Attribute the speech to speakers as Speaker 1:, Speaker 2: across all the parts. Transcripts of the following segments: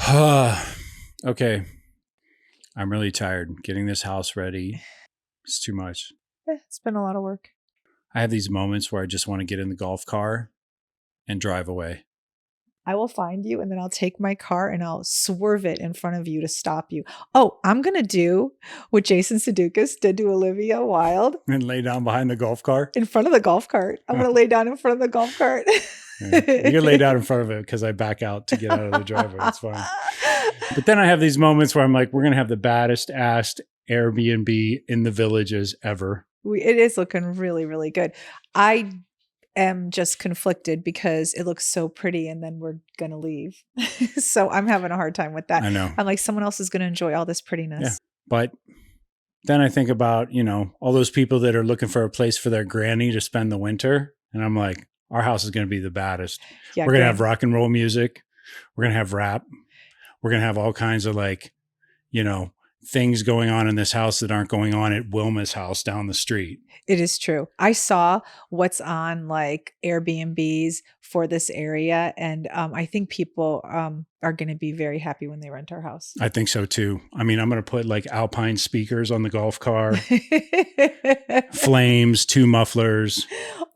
Speaker 1: Okay. I'm really tired. Getting this house ready is too much.
Speaker 2: It's been a lot of work.
Speaker 1: I have these moments where I just want to get in the golf car and drive away.
Speaker 2: I will find you and then I'll take my car and I'll swerve it in front of you to stop you. Oh, I'm going to do what Jason Sudeikis did to Olivia Wilde.
Speaker 1: And lay down behind the golf cart?
Speaker 2: In front of the golf cart. I'm going to lay down in front of the golf cart.
Speaker 1: Yeah. You can lay down in front of it because I back out to get out of the driveway. It's fine. But then I have these moments where I'm like, we're going to have the baddest assed Airbnb in the villages ever.
Speaker 2: It is looking really, really good. I am just conflicted because it looks so pretty and then we're going to leave. So I'm having a hard time with that.
Speaker 1: I know.
Speaker 2: I'm like, someone else is going to enjoy all this prettiness.
Speaker 1: Yeah. But then I think about, all those people that are looking for a place for their granny to spend the winter. And I'm like, our house is going to be the baddest.
Speaker 2: Yeah,
Speaker 1: we're going to have rock and roll music. We're going to have rap. We're going to have all kinds of things going on in this house that aren't going on at Wilma's house down the street.
Speaker 2: It is true. I saw what's on like Airbnbs for this area. And I think people are going to be very happy when they rent our house.
Speaker 1: I think so too. I mean, I'm going to put like Alpine speakers on the golf car, flames, 2 mufflers.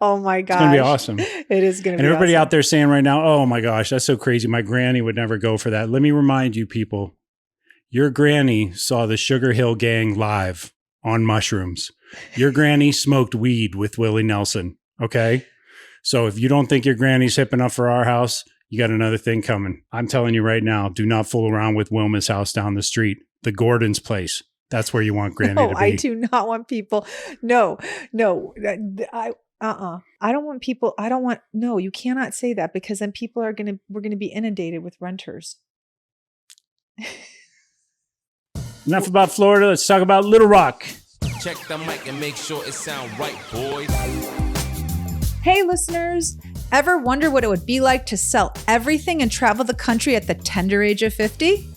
Speaker 2: Oh my gosh.
Speaker 1: It's going to be awesome.
Speaker 2: It is going to be
Speaker 1: And everybody
Speaker 2: awesome
Speaker 1: out there saying right now, oh my gosh, that's so crazy. My granny would never go for that. Let me remind you people, your granny saw the Sugar Hill Gang live on mushrooms. Your granny smoked weed with Willie Nelson. Okay. So if you don't think your granny's hip enough for our house, you got another thing coming. I'm telling you right now, do not fool around with Wilma's house down the street. The Gordon's place. That's where you want granny to be.
Speaker 2: I do not want people. No. I don't want people. No, you cannot say that because then people we're going to be inundated with renters.
Speaker 1: Enough about Florida. Let's talk about Little Rock.
Speaker 3: Check the mic and make sure it sound right, boys.
Speaker 2: Hey, listeners. Ever wonder what it would be like to sell everything and travel the country at the tender age of 50?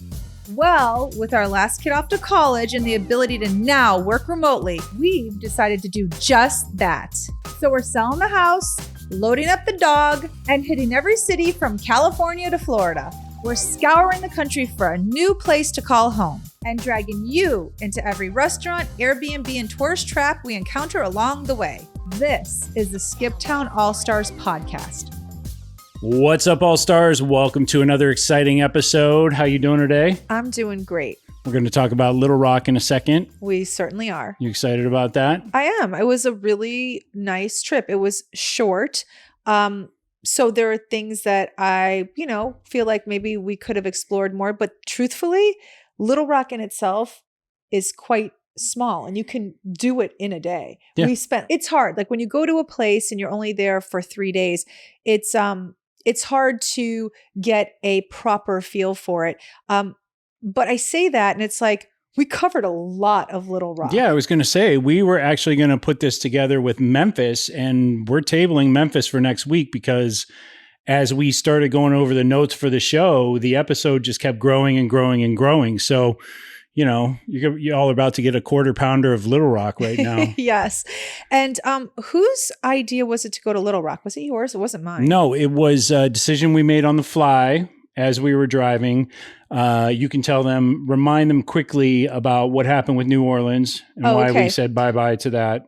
Speaker 2: Well, with our last kid off to college and the ability to now work remotely, we've decided to do just that. So we're selling the house, loading up the dog, and hitting every city from California to Florida. We're scouring the country for a new place to call home and dragging you into every restaurant, Airbnb, and tourist trap we encounter along the way. This is the Skip Town All-Stars podcast.
Speaker 1: What's up, All-Stars? Welcome to another exciting episode. How you doing today?
Speaker 2: I'm doing great.
Speaker 1: We're going to talk about Little Rock in a second.
Speaker 2: We certainly are.
Speaker 1: You excited about that?
Speaker 2: I am. It was a really nice trip. It was short. So there are things that I, feel like maybe we could have explored more, but truthfully, Little Rock in itself is quite small and you can do it in a day.
Speaker 1: Yeah.
Speaker 2: It's hard. Like when you go to a place and you're only there for 3 days, it's hard to get a proper feel for it. But I say that and it's like, we covered a lot of Little Rock.
Speaker 1: Yeah, I was going to say, we were actually going to put this together with Memphis, and we're tabling Memphis for next week because as we started going over the notes for the show, the episode just kept growing and growing and growing. So, you're all about to get a 1/4 pounder of Little Rock right now.
Speaker 2: Yes. And whose idea was it to go to Little Rock? Was it yours? It wasn't mine.
Speaker 1: No, it was a decision we made on the fly as we were driving. You can remind them quickly about what happened with New Orleans and why we said bye-bye to that.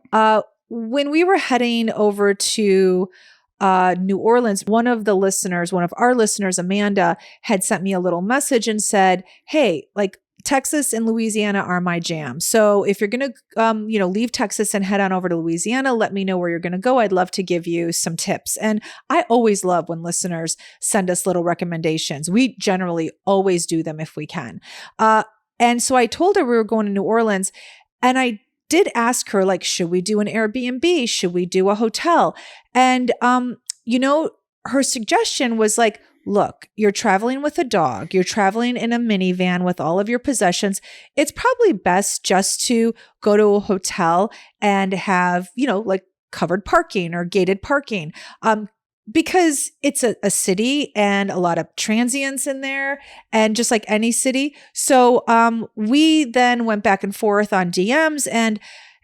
Speaker 2: When we were heading over to New Orleans, one of our listeners, Amanda, had sent me a little message and said, hey, like Texas and Louisiana are my jam. So if you're going to, leave Texas and head on over to Louisiana, let me know where you're going to go. I'd love to give you some tips. And I always love when listeners send us little recommendations. We generally always do them if we can. And so I told her we were going to New Orleans and I did ask her, like, should we do an Airbnb? Should we do a hotel? And, her suggestion was like, look, you're traveling with a dog, you're traveling in a minivan with all of your possessions. It's probably best just to go to a hotel and have, like covered parking or gated parking. Because it's a city and a lot of transients in there and just like any city. So we then went back and forth on DMs. And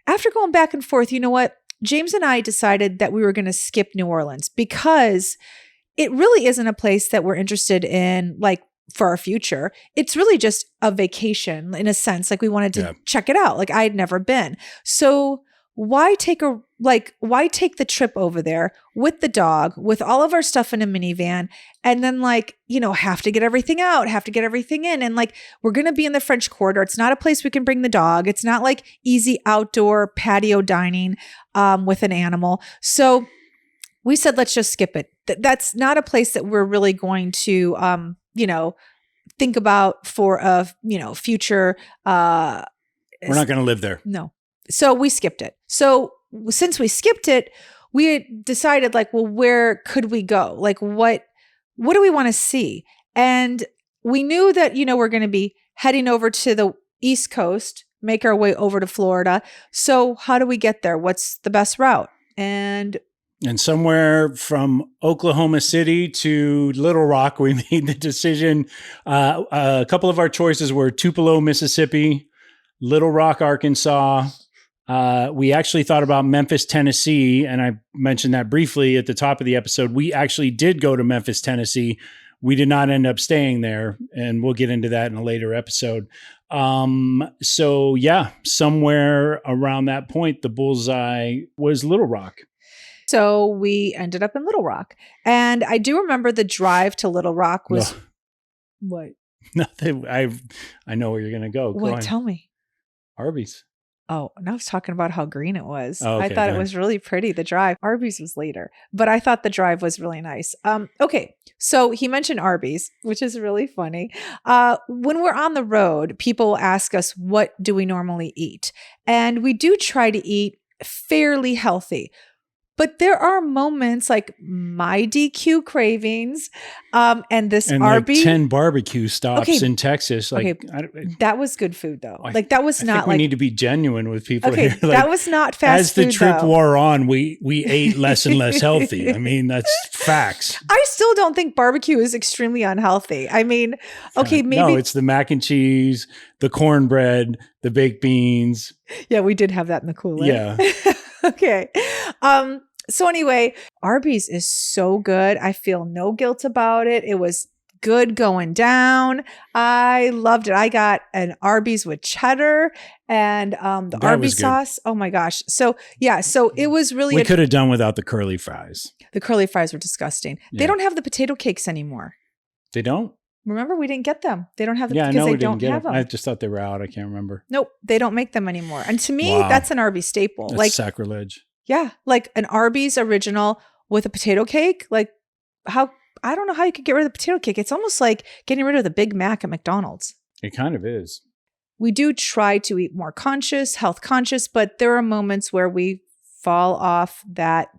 Speaker 2: after going back and forth, you know what? James and I decided that we were going to skip New Orleans because it really isn't a place that we're interested in, like for our future. It's really just a vacation in a sense. Like we wanted to check it out. Like I had never been. So why take the trip over there with the dog, with all of our stuff in a minivan, and then have to get everything out, have to get everything in. And we're going to be in the French Quarter. It's not a place we can bring the dog. It's not like easy outdoor patio dining with an animal. So we said, let's just skip it. That's not a place that we're really going to, think about for a, future.
Speaker 1: We're not going to live there.
Speaker 2: No. So we skipped it. So since we skipped it, we had decided where could we go? What do we want to see? And we knew that, we're going to be heading over to the East Coast, make our way over to Florida. So how do we get there? What's the best route? And
Speaker 1: somewhere from Oklahoma City to Little Rock, we made the decision. A couple of our choices were Tupelo, Mississippi, Little Rock, Arkansas. We actually thought about Memphis, Tennessee, and I mentioned that briefly at the top of the episode. We actually did go to Memphis, Tennessee. We did not end up staying there, and we'll get into that in a later episode. So yeah, somewhere around that point, the bullseye was Little Rock.
Speaker 2: So we ended up in Little Rock. And I do remember the drive to Little Rock was what?
Speaker 1: Nothing. I know where you're going to go.
Speaker 2: What? Tell me.
Speaker 1: Arby's.
Speaker 2: Oh, and I was talking about how green it was.
Speaker 1: Oh, okay,
Speaker 2: I thought it was really pretty, the drive. Arby's was later, but I thought the drive was really nice. Okay. So he mentioned Arby's, which is really funny. When we're on the road, people ask us, what do we normally eat? And we do try to eat fairly healthy. But there are moments like my DQ cravings, and this Arby's
Speaker 1: 10 barbecue stops in Texas.
Speaker 2: That was good food though. That was not.
Speaker 1: We need to be genuine with people here.
Speaker 2: That was not fast food.
Speaker 1: As the trip wore on, we ate less and less healthy. I mean, that's facts.
Speaker 2: I still don't think barbecue is extremely unhealthy. I mean, maybe
Speaker 1: no, it's the mac and cheese, the cornbread, the baked beans.
Speaker 2: Yeah, we did have that in the cooler.
Speaker 1: Yeah.
Speaker 2: Okay. So anyway, Arby's is so good. I feel no guilt about it. It was good going down. I loved it. I got an Arby's with cheddar and the Arby's sauce. Oh my gosh. So yeah, so it was really
Speaker 1: We could have done without the curly fries.
Speaker 2: The curly fries were disgusting. Yeah. They don't have the potato cakes anymore.
Speaker 1: They don't?
Speaker 2: Remember, we didn't get them. They don't have them
Speaker 1: because
Speaker 2: they don't have them.
Speaker 1: I just thought they were out. I can't remember.
Speaker 2: Nope, they don't make them anymore. And to me, that's an Arby's staple.
Speaker 1: That's sacrilege.
Speaker 2: Yeah, like an Arby's original with a potato cake. I don't know how you could get rid of the potato cake. It's almost like getting rid of the Big Mac at McDonald's.
Speaker 1: It kind of is.
Speaker 2: We do try to eat more health conscious, but there are moments where we fall off that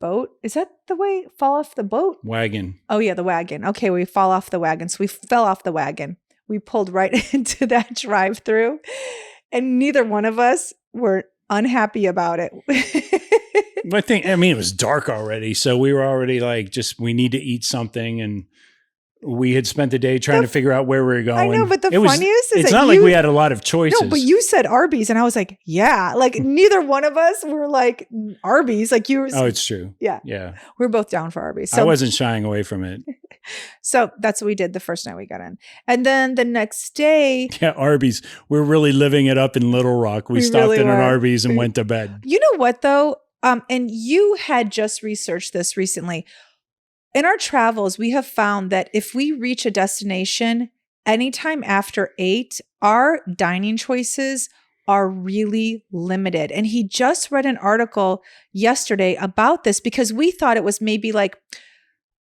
Speaker 2: boat. Is that the way? Fall off the boat?
Speaker 1: Wagon.
Speaker 2: Oh yeah, the wagon. Okay, we fall off the wagon. So we fell off the wagon. We pulled right into that drive-through, and neither one of us were unhappy about it.
Speaker 1: It was dark already, so we were already we need to eat something, and we had spent the day trying to figure out where we were going.
Speaker 2: I know, but funniest is
Speaker 1: it's not like we had a lot of choices.
Speaker 2: No, but you said Arby's, and I was like, yeah. Neither one of us were like Arby's. You were.
Speaker 1: Oh, it's true.
Speaker 2: Yeah.
Speaker 1: Yeah.
Speaker 2: We're both down for Arby's. So,
Speaker 1: I wasn't shying away from it.
Speaker 2: So that's what we did the first night we got in. And then the next day.
Speaker 1: Yeah, Arby's. We're really living it up in Little Rock. We stopped in an Arby's and went to bed.
Speaker 2: You know what, though? And you had just researched this recently. In our travels, we have found that if we reach a destination anytime after 8, our dining choices are really limited. And he just read an article yesterday about this because we thought it was maybe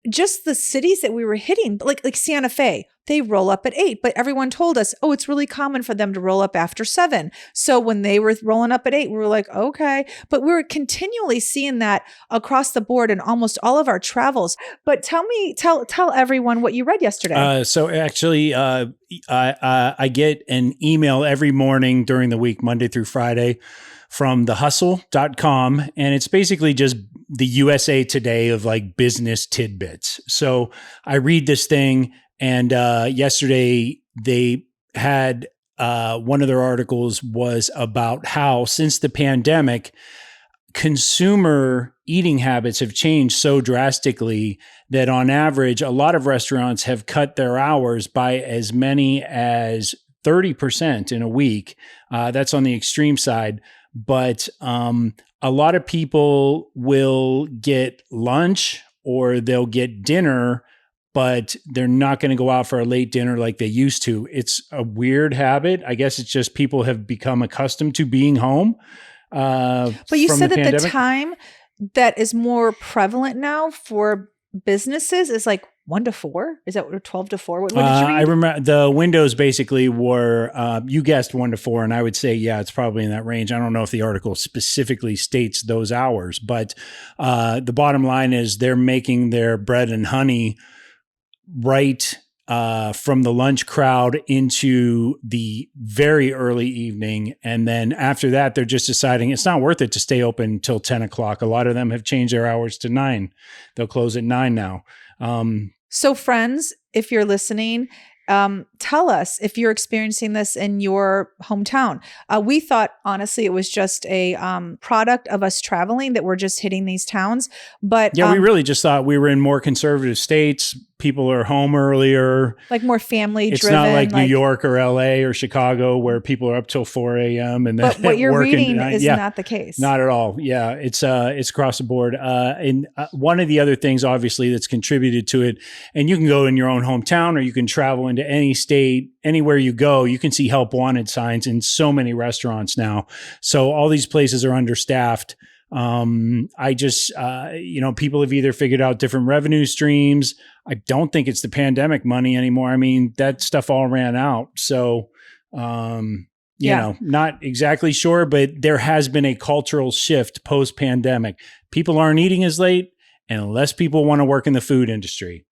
Speaker 2: just the cities that we were hitting, like Santa Fe, they roll up at 8, but everyone told us, it's really common for them to roll up after 7. So when they were rolling up at 8, we were like, okay, but we were continually seeing that across the board in almost all of our travels. But tell everyone what you read yesterday.
Speaker 1: So actually, I get an email every morning during the week, Monday through Friday, from thehustle.com. And it's basically just the USA Today of business tidbits. So I read this thing, and yesterday they had one of their articles was about how since the pandemic, consumer eating habits have changed so drastically that on average, a lot of restaurants have cut their hours by as many as 30% in a week. That's on the extreme side. But a lot of people will get lunch or they'll get dinner, but they're not going to go out for a late dinner like they used to. It's a weird habit. I guess it's just people have become accustomed to being home.
Speaker 2: But you
Speaker 1: from
Speaker 2: said
Speaker 1: the
Speaker 2: that the
Speaker 1: pandemic.
Speaker 2: time that is more prevalent now for businesses is like 1 to 4. Is that 12 to 4? What did you read?
Speaker 1: I remember the windows basically were, you guessed 1 to 4, and I would say, yeah, it's probably in that range. I don't know if the article specifically states those hours, but the bottom line is they're making their bread and honey right from the lunch crowd into the very early evening. And then after that, they're just deciding it's not worth it to stay open until 10 o'clock. A lot of them have changed their hours to 9. They'll close at 9 now.
Speaker 2: So friends, if you're listening, tell us if you're experiencing this in your hometown. We thought, honestly, it was just a product of us traveling that we're just hitting these towns. But
Speaker 1: yeah, we really just thought we were in more conservative states. People are home earlier.
Speaker 2: Like more family
Speaker 1: It's
Speaker 2: driven.
Speaker 1: not like New York or LA or Chicago where people are up till 4 a.m. and then
Speaker 2: But what you're
Speaker 1: working.
Speaker 2: reading is not the case.
Speaker 1: Not at all. Yeah, it's across the board. And one of the other things, obviously, that's contributed to it, and you can go in your own hometown or you can travel into any state, anywhere you go, you can see help wanted signs in so many restaurants now. So all these places are understaffed. I just, people have either figured out different revenue streams. I don't think it's the pandemic money anymore. I mean, that stuff all ran out. So, not exactly sure, but there has been a cultural shift post pandemic. People aren't eating as late and less people want to work in the food industry.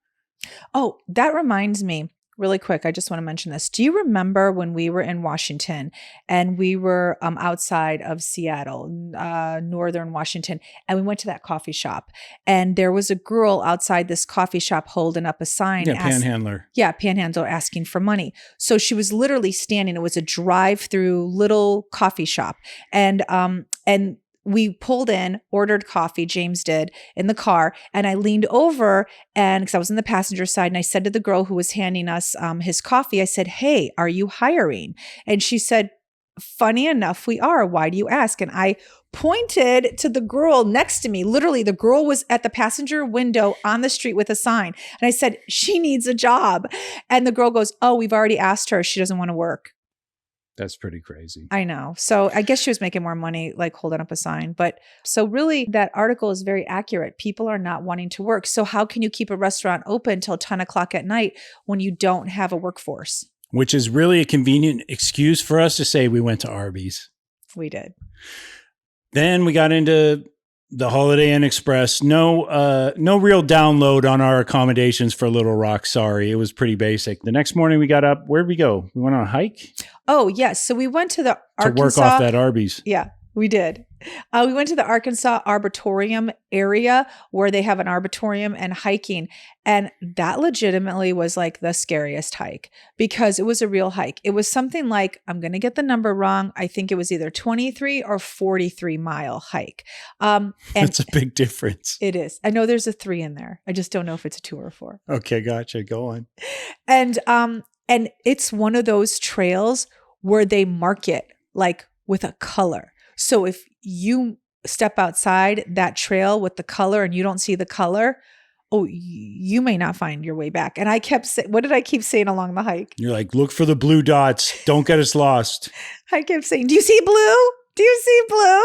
Speaker 2: Oh, that reminds me. Really quick, I just want to mention this. Do you remember when we were in Washington and we were outside of Seattle, northern Washington, and we went to that coffee shop and there was a girl outside this coffee shop holding up a sign.
Speaker 1: Yeah, panhandler.
Speaker 2: Yeah, panhandler asking for money. So she was literally standing. It was a drive-through little coffee shop, and we pulled in, ordered coffee, James did, in the car, and I leaned over and because I was in the passenger side and I said to the girl who was handing us his coffee, I said, "Hey, are you hiring?" And she said, "Funny enough, we are. Why do you ask?" And I pointed to the girl next to me. Literally, the girl was at the passenger window on the street with a sign. And I said, "She needs a job." And the girl goes, "Oh, we've already asked her. She doesn't want to work."
Speaker 1: That's pretty crazy.
Speaker 2: I know. So I guess she was making more money like holding up a sign. But so really that article is very accurate. People are not wanting to work. So how can you keep a restaurant open till 10 o'clock at night when you don't have a workforce?
Speaker 1: Which is really a convenient excuse for us to say we went to Arby's.
Speaker 2: We did.
Speaker 1: Then we got into the Holiday Inn Express. No real download on our accommodations for Little Rock. Sorry. It was pretty basic. The next morning we got up. Where'd we go? We went on a hike?
Speaker 2: Oh, yes. So we went to the Arkansas.
Speaker 1: To work off that Arby's.
Speaker 2: Yeah, we did. We went to the Arkansas Arboretum area where they have an arboretum and hiking. And that legitimately was like the scariest hike because it was a real hike. It was something like, I'm going to get the number wrong. I think it was either 23 or 43 mile hike. And
Speaker 1: that's a big difference.
Speaker 2: It is. I know there's a 3 in there. I just don't know if it's a 2 or 4.
Speaker 1: Okay, gotcha. Go on.
Speaker 2: And it's one of those trails where they mark it like with a color. So if you step outside that trail with the color and you don't see the color, you may not find your way back. And I kept saying, what did I keep saying along the hike?
Speaker 1: You're like, look for the blue dots. Don't get us lost.
Speaker 2: I kept saying, do you see blue? Do you see blue?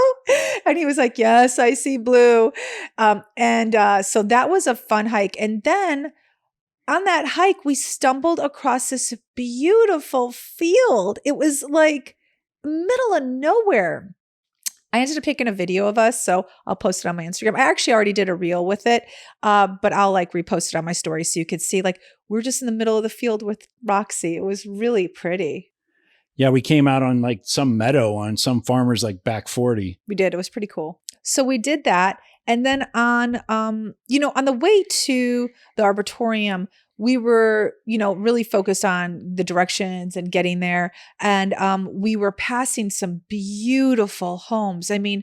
Speaker 2: And he was like, yes, I see blue. So that was a fun hike. And then on that hike, we stumbled across this beautiful field. It was like middle of nowhere. I ended up taking a video of us, so I'll post it on my Instagram. I actually already did a reel with it, but I'll like repost it on my story so you could see like we're just in the middle of the field with Roxy. It was really pretty.
Speaker 1: Yeah, we came out on like some meadow on some farmer's like back 40.
Speaker 2: We did. It was pretty cool. So we did that. And then on the way to the arboretum, we were, really focused on the directions and getting there. And we were passing some beautiful homes. I mean,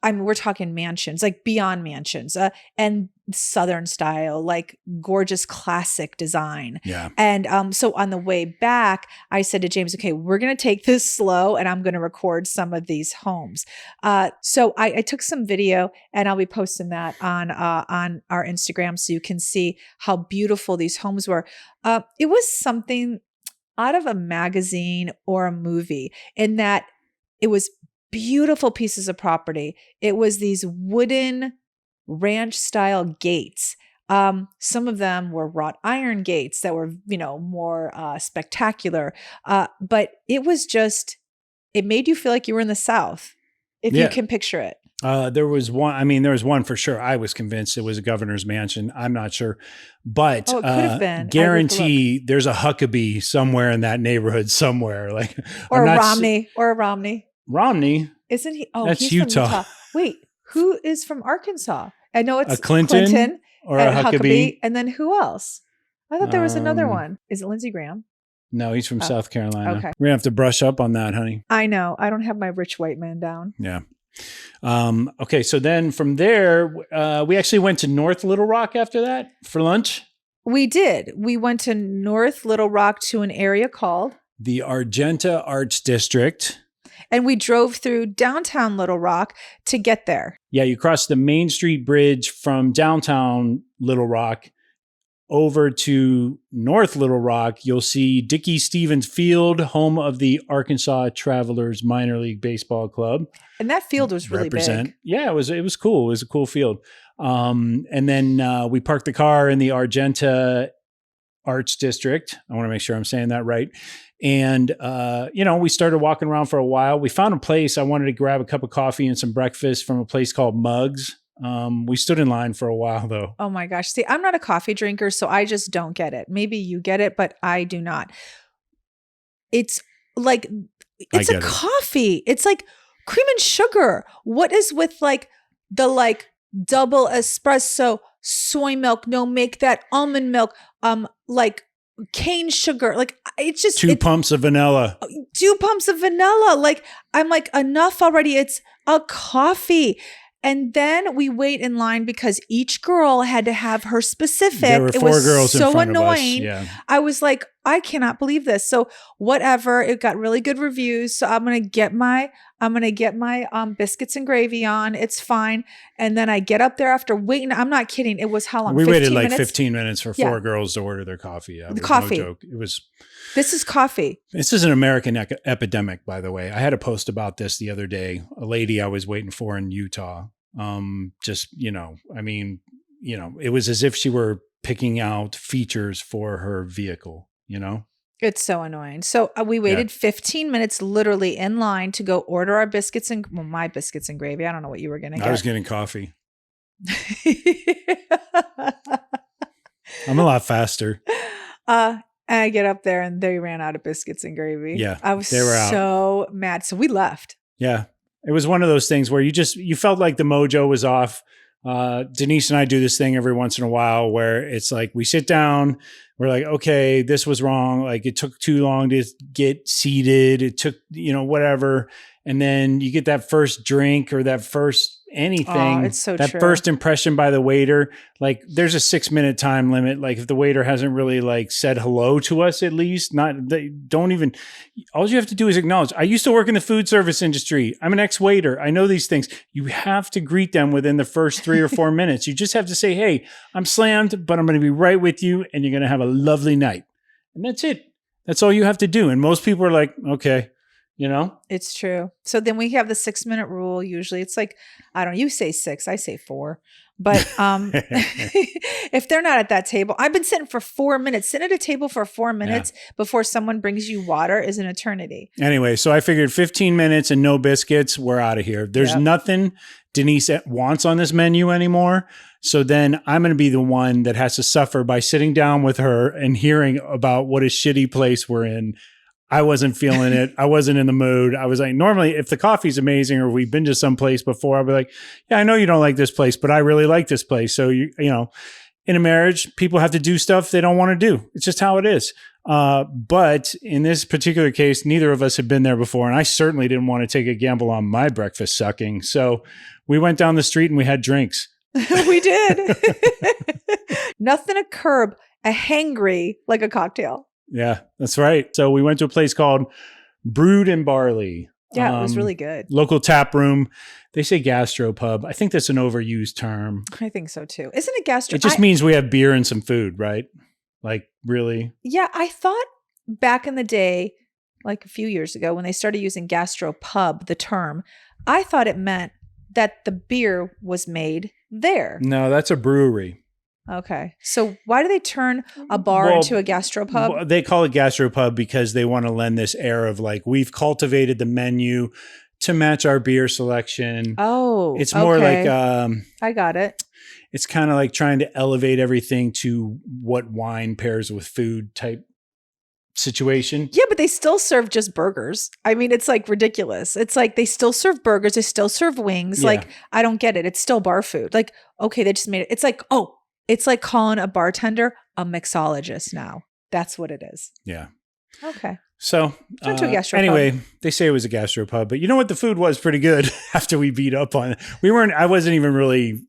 Speaker 2: I mean, we're talking mansions, like beyond mansions, and Southern style, like gorgeous classic design.
Speaker 1: Yeah.
Speaker 2: And so on the way back, I said to James, okay, we're going to take this slow and I'm going to record some of these homes. So I took some video and I'll be posting that on our Instagram so you can see how beautiful these homes were. It was something out of a magazine or a movie in that it was beautiful pieces of property. It was these wooden ranch style gates. Some of them were wrought iron gates that were, more spectacular. But it was just, it made you feel like you were in the South, if you can picture it.
Speaker 1: There was one for sure. I was convinced it was a governor's mansion. I'm not sure, but
Speaker 2: it could have been.
Speaker 1: Guarantee there's a Huckabee somewhere in that neighborhood somewhere. Like,
Speaker 2: or a Romney.
Speaker 1: Romney.
Speaker 2: Isn't he? Oh,
Speaker 1: that's
Speaker 2: he's
Speaker 1: Utah.
Speaker 2: From Utah. Wait, who is from Arkansas? I know it's
Speaker 1: a Clinton or a Huckabee.
Speaker 2: And then who else? I thought there was another one. Is it Lindsey Graham?
Speaker 1: No, he's from South Carolina.
Speaker 2: Okay.
Speaker 1: We're going to have to brush up on that, honey.
Speaker 2: I know. I don't have my rich white man down.
Speaker 1: Yeah. Okay. So then from there, we actually went to North Little Rock after that for lunch.
Speaker 2: We did. We went to North Little Rock to an area called
Speaker 1: the Argenta Arts District.
Speaker 2: And we drove through downtown Little Rock to get there.
Speaker 1: Yeah, you cross the Main Street Bridge from downtown Little Rock over to North Little Rock. You'll see Dickey Stevens Field, home of the Arkansas Travelers Minor League Baseball Club.
Speaker 2: And that field was really big.
Speaker 1: Yeah, it was cool. It was a cool field. And then we parked the car in the Argenta Arts District. I want to make sure I'm saying that right. And, we started walking around for a while. We found a place. I wanted to grab a cup of coffee and some breakfast from a place called Muggs. We stood in line for a while though.
Speaker 2: Oh my gosh. See, I'm not a coffee drinker, so I just don't get it. Maybe you get it, but I do not. It's like, it's a coffee. It's like cream and sugar. What is with the double espresso, soy milk, no, make that almond milk, cane sugar, it's just
Speaker 1: 2 pumps of vanilla.
Speaker 2: 2 pumps of vanilla. I'm enough already. It's a coffee. And then we wait in line because each girl had to have her specific.
Speaker 1: There were 4 girls in front of us.
Speaker 2: Annoying.
Speaker 1: Yeah.
Speaker 2: I was like, I cannot believe this. So whatever, it got really good reviews. So I'm gonna get my biscuits and gravy on. It's fine. And then I get up there after waiting. I'm not kidding. It was how long?
Speaker 1: We waited
Speaker 2: 15
Speaker 1: minutes for 4 girls to order their coffee. Yeah,
Speaker 2: coffee.
Speaker 1: No joke.
Speaker 2: This is coffee.
Speaker 1: This is an American epidemic, by the way. I had a post about this the other day. A lady I was waiting for in Utah. It was as if she were picking out features for her vehicle,
Speaker 2: It's so annoying. So we waited 15 minutes literally in line to go order our biscuits and my biscuits and gravy. I don't know what you were going to get.
Speaker 1: I was getting coffee. I'm a lot faster.
Speaker 2: And I get up there and they ran out of biscuits and gravy.
Speaker 1: Yeah.
Speaker 2: I was so mad. So we left.
Speaker 1: Yeah. It was one of those things where you felt like the mojo was off. Denise and I do this thing every once in a while where it's like we sit down, we're like, okay, this was wrong. Like it took too long to get seated. It took, whatever. And then you get that first drink or that first anything.
Speaker 2: It's so
Speaker 1: that
Speaker 2: true.
Speaker 1: First impression by the waiter, there's a 6-minute time limit. Like if the waiter hasn't really said hello to us, at least all you have to do is acknowledge. I used to work in the food service industry. I'm an ex-waiter. I know these things. You have to greet them within the first 3 or 4 minutes. You just have to say, hey, I'm slammed, but I'm going to be right with you. And you're going to have a lovely night. And that's it. That's all you have to do. And most people are like, okay.
Speaker 2: It's true. So then we have the 6-minute rule. Usually it's you say 6, I say 4. But if they're not at that table, I've been sitting for 4 minutes. Sitting at a table for 4 minutes before someone brings you water is an eternity.
Speaker 1: Anyway, so I figured 15 minutes and no biscuits, we're out of here. There's nothing Denise wants on this menu anymore. So then I'm going to be the one that has to suffer by sitting down with her and hearing about what a shitty place we're in. I wasn't feeling it. I wasn't in the mood. I was like, normally if the coffee's amazing or we've been to some place before, I'll be like, yeah, I know you don't like this place, but I really like this place. So in a marriage, people have to do stuff they don't want to do. It's just how it is. But in this particular case, neither of us had been there before. And I certainly didn't want to take a gamble on my breakfast sucking. So we went down the street and we had drinks.
Speaker 2: We did. Nothing a curb a hangry like a cocktail.
Speaker 1: Yeah, that's right. So we went to a place called Brewed and Barley.
Speaker 2: Yeah, it was really good.
Speaker 1: Local tap room. They say gastropub. I think that's an overused term.
Speaker 2: I think so too. Isn't it gastro?
Speaker 1: It just means we have beer and some food, right? Like, really?
Speaker 2: Yeah, I thought back in the day, like a few years ago, when they started using gastropub, the term, I thought it meant that the beer was made there.
Speaker 1: No, that's a brewery.
Speaker 2: Okay. So why do they turn a bar into a gastropub?
Speaker 1: Well, they call it gastropub because they want to lend this air of like, we've cultivated the menu to match our beer selection.
Speaker 2: Oh,
Speaker 1: it's more like
Speaker 2: I got it.
Speaker 1: It's kind of like trying to elevate everything to what wine pairs with food type situation.
Speaker 2: Yeah, but they still serve just burgers. I mean, it's like ridiculous. It's like they still serve burgers. They still serve wings.
Speaker 1: Yeah.
Speaker 2: Like, I don't get it. It's still bar food. Like, okay, they just made it. It's like, oh, it's like calling a bartender a mixologist now. That's what it is.
Speaker 1: Yeah.
Speaker 2: Okay.
Speaker 1: So
Speaker 2: Went to a gastropub.
Speaker 1: Anyway, they say it was a gastropub, but you know what? The food was pretty good after we beat up on it.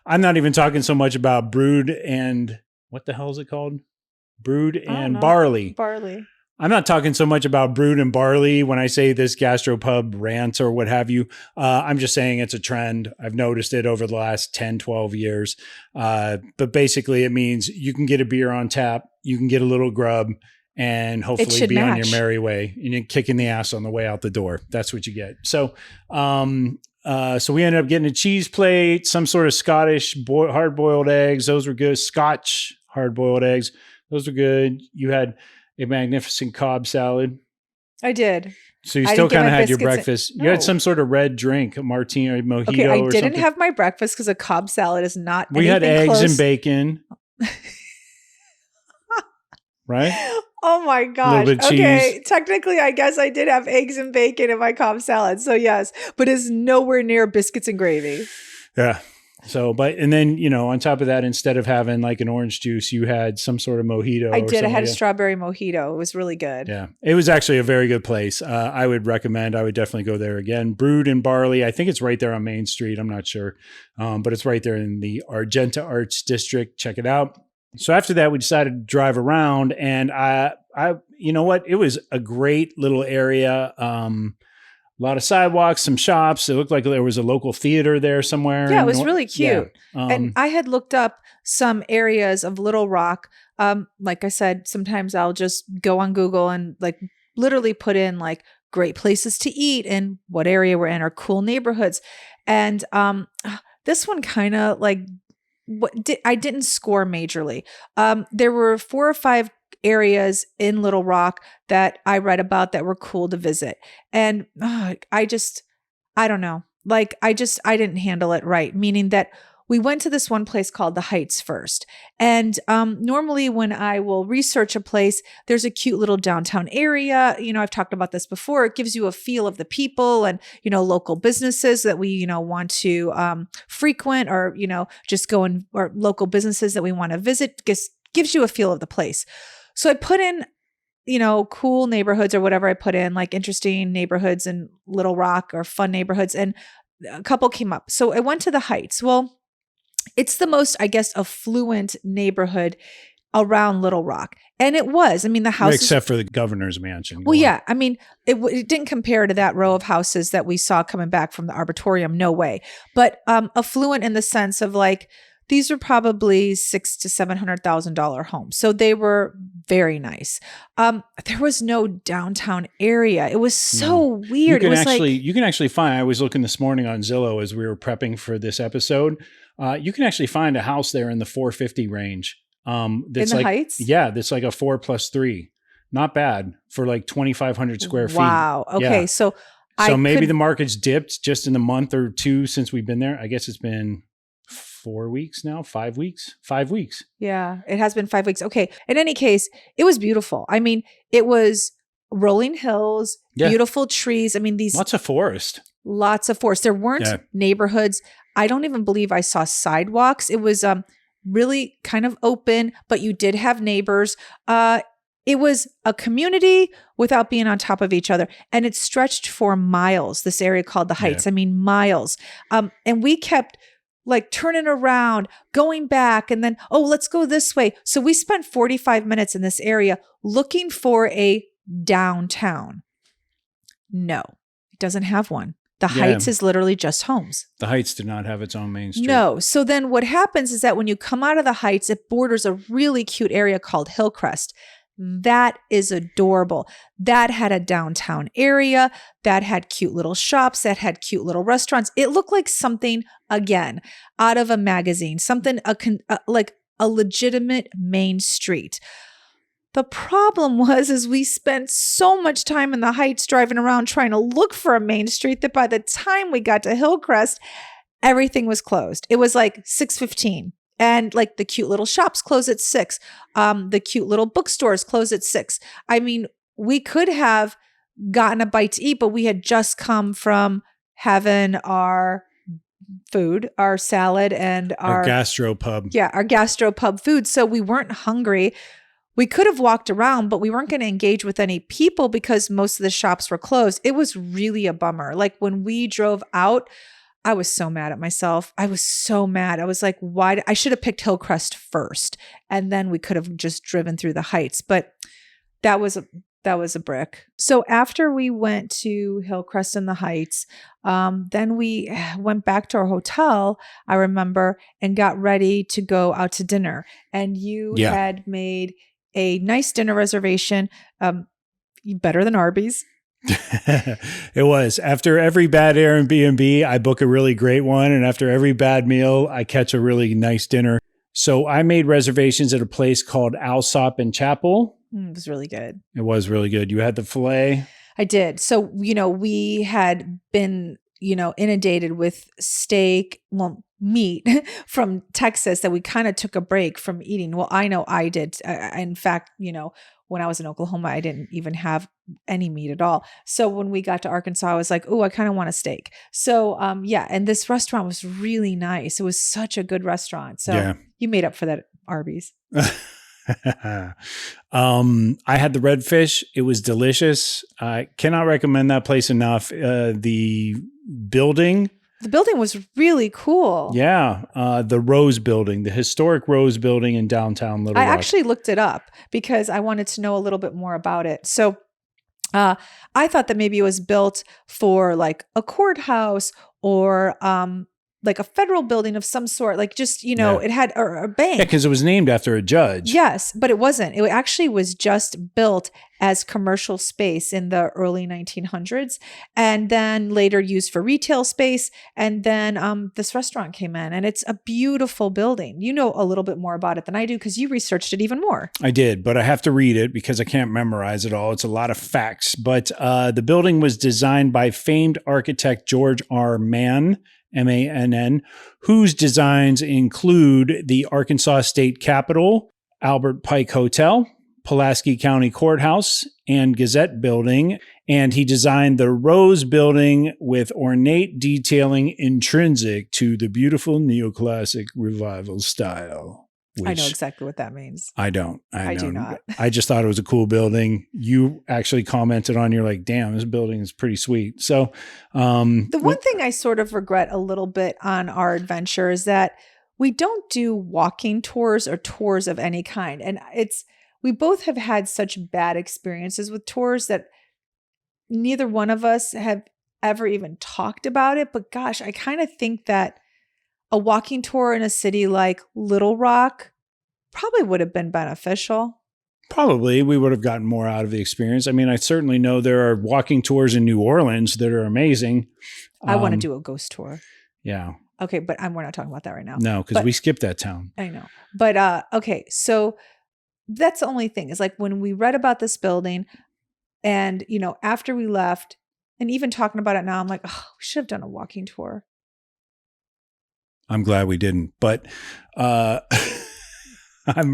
Speaker 1: I'm not even talking so much about Brewed and what the hell is it called? Brewed and Barley.
Speaker 2: Barley.
Speaker 1: I'm not talking so much about Brewed and Barley when I say this gastropub rant or what have you. I'm just saying it's a trend. I've noticed it over the last 10, 12 years. But basically it means you can get a beer on tap, you can get a little grub, and hopefully be on your merry way, and you're kicking the ass on the way out the door. That's what you get. So, so we ended up getting a cheese plate, some sort of Scottish hard-boiled eggs. Those were good. Scotch hard-boiled eggs. Those were good. You had a magnificent Cobb salad.
Speaker 2: I did.
Speaker 1: So you still kind of had your breakfast. You had some sort of red drink, a martini or mojito.
Speaker 2: Okay, I
Speaker 1: or
Speaker 2: didn't
Speaker 1: something.
Speaker 2: have my breakfast because a Cobb salad is not.
Speaker 1: We had eggs
Speaker 2: close.
Speaker 1: and bacon. Right?
Speaker 2: Oh my gosh. Okay. Technically, I guess I did have eggs and bacon in my Cobb salad. So yes, but it's nowhere near biscuits and gravy.
Speaker 1: Yeah. So, and then, on top of that, instead of having like an orange juice, you had some sort of mojito.
Speaker 2: I did. I had a strawberry mojito. It was really good.
Speaker 1: Yeah. It was actually a very good place. I would recommend, I would definitely go there again. Brewed and Barley. I think it's right there on Main Street. I'm not sure. But it's right there in the Argenta Arts District. Check it out. So after that, we decided to drive around, and you know what? It was a great little area. A lot of sidewalks, some shops. It looked like there was a local theater there somewhere.
Speaker 2: Yeah, it was really cute.
Speaker 1: Yeah.
Speaker 2: And I had looked up some areas of Little Rock. Like I said, sometimes I'll just go on Google and like literally put in like great places to eat and what area we're in or cool neighborhoods. And this one kind of like I didn't score majorly. There were 4 or 5 areas in Little Rock that I read about that were cool to visit. And I don't know. Like, I didn't handle it right. Meaning that we went to this one place called the Heights first. And normally when I will research a place, there's a cute little downtown area. I've talked about this before. It gives you a feel of the people and, local businesses that we, want to frequent or, just go in, or local businesses that we want to visit. Gives you a feel of the place. So I put in, cool neighborhoods or whatever I put in, like interesting neighborhoods in Little Rock or fun neighborhoods. And a couple came up. So I went to the Heights. Well, it's the most, I guess, affluent neighborhood around Little Rock. And it was. I mean, the houses.
Speaker 1: Except for the governor's mansion.
Speaker 2: Well, yeah. I mean, it didn't compare to that row of houses that we saw coming back from the Arboretum. No way. But affluent in the sense of like, these were probably $600,000 to $700,000 homes. So they were very nice. There was no downtown area. It was so weird.
Speaker 1: You can actually find, I was looking this morning on Zillow as we were prepping for this episode. You can actually find a house there in the 450 range. That's
Speaker 2: in the Heights?
Speaker 1: Yeah. That's like a 4+3. Not bad for like 2,500 square feet.
Speaker 2: Wow. Okay.
Speaker 1: Yeah.
Speaker 2: So
Speaker 1: maybe the market's dipped just in the month or two since we've been there. I guess it's been 4 weeks now, 5 weeks, 5 weeks.
Speaker 2: Yeah, it has been 5 weeks. Okay. In any case, it was beautiful. I mean, it was rolling hills, beautiful trees. I mean,
Speaker 1: lots of forest.
Speaker 2: Lots of forest. There weren't neighborhoods. I don't even believe I saw sidewalks. It was really kind of open, but you did have neighbors. It was a community without being on top of each other. And it stretched for miles, this area called the Heights.
Speaker 1: Yeah.
Speaker 2: I mean, miles. And we kept like turning around, going back, and then, oh, let's go this way. So we spent 45 minutes in this area looking for a downtown. No, it doesn't have one. The Heights is literally just homes.
Speaker 1: The Heights did not have its own main street.
Speaker 2: No. So then what happens is that when you come out of the Heights, it borders a really cute area called Hillcrest. That is adorable. That had a downtown area, that had cute little shops, that had cute little restaurants. It looked like something, again, out of a magazine, something like a legitimate main street. The problem is we spent so much time in the Heights driving around trying to look for a main street that by the time we got to Hillcrest, everything was closed. It was like 6:15. And like the cute little shops close at 6. The cute little bookstores close at 6. I mean, we could have gotten a bite to eat, but we had just come from having our food, our salad, and our
Speaker 1: gastropub.
Speaker 2: Yeah, our gastropub food. So we weren't hungry. We could have walked around, but we weren't going to engage with any people because most of the shops were closed. It was really a bummer. Like when we drove out, I was so mad at myself. I was so mad. I was like, why? I should have picked Hillcrest first, and then we could have just driven through the Heights. But that was a brick. So after we went to Hillcrest and the Heights, then we went back to our hotel, I remember, and got ready to go out to dinner. And you had made a nice dinner reservation, better than Arby's.
Speaker 1: It was. After every bad Airbnb, I book a really great one. And after every bad meal, I catch a really nice dinner. So I made reservations at a place called Alsop and Chapel.
Speaker 2: It was really good.
Speaker 1: It was really good. You had the filet?
Speaker 2: I did. So, we had been, inundated with meat from Texas that we kind of took a break from eating. Well, I know I did. In fact, when I was in Oklahoma, I didn't even have any meat at all. So when we got to Arkansas, I was like, oh, I kind of want a steak. So, and this restaurant was really nice. It was such a good restaurant. So you made up for that, Arby's.
Speaker 1: I had the redfish. It was delicious. I cannot recommend that place enough. The building
Speaker 2: was really cool.
Speaker 1: Yeah. The Rose Building, the historic Rose Building in downtown Little Rock.
Speaker 2: I actually looked it up because I wanted to know a little bit more about it. So I thought that maybe it was built for like a courthouse or like a federal building of some sort, like just, it had a bank.
Speaker 1: Yeah, because it was named after a judge.
Speaker 2: Yes, but it wasn't. It actually was just built as commercial space in the early 1900s and then later used for retail space. And then this restaurant came in and it's a beautiful building. You know a little bit more about it than I do because you researched it even more.
Speaker 1: I did, but I have to read it because I can't memorize it all. It's a lot of facts. But the building was designed by famed architect George R. Mann, Mann, whose designs include the Arkansas State Capitol, Albert Pike Hotel, Pulaski County Courthouse, and Gazette Building. And he designed the Rose Building with ornate detailing intrinsic to the beautiful neoclassic revival style.
Speaker 2: I know exactly what that means.
Speaker 1: I don't.
Speaker 2: I do not.
Speaker 1: I just thought it was a cool building. You actually commented on, you're like, damn, this building is pretty sweet. So
Speaker 2: the one thing I sort of regret a little bit on our adventure is that we don't do walking tours or tours of any kind. And we both have had such bad experiences with tours that neither one of us have ever even talked about it. But gosh, I kind of think that a walking tour in a city like Little Rock probably would have been beneficial.
Speaker 1: Probably we would have gotten more out of the experience. I mean, I certainly know there are walking tours in New Orleans that are amazing.
Speaker 2: I want to do a ghost tour.
Speaker 1: Yeah.
Speaker 2: Okay, but we're not talking about that right now.
Speaker 1: No, because we skipped that town.
Speaker 2: I know. But okay, so that's the only thing is like when we read about this building and, after we left and even talking about it now, I'm like, oh, we should have done a walking tour.
Speaker 1: I'm glad we didn't, but I'm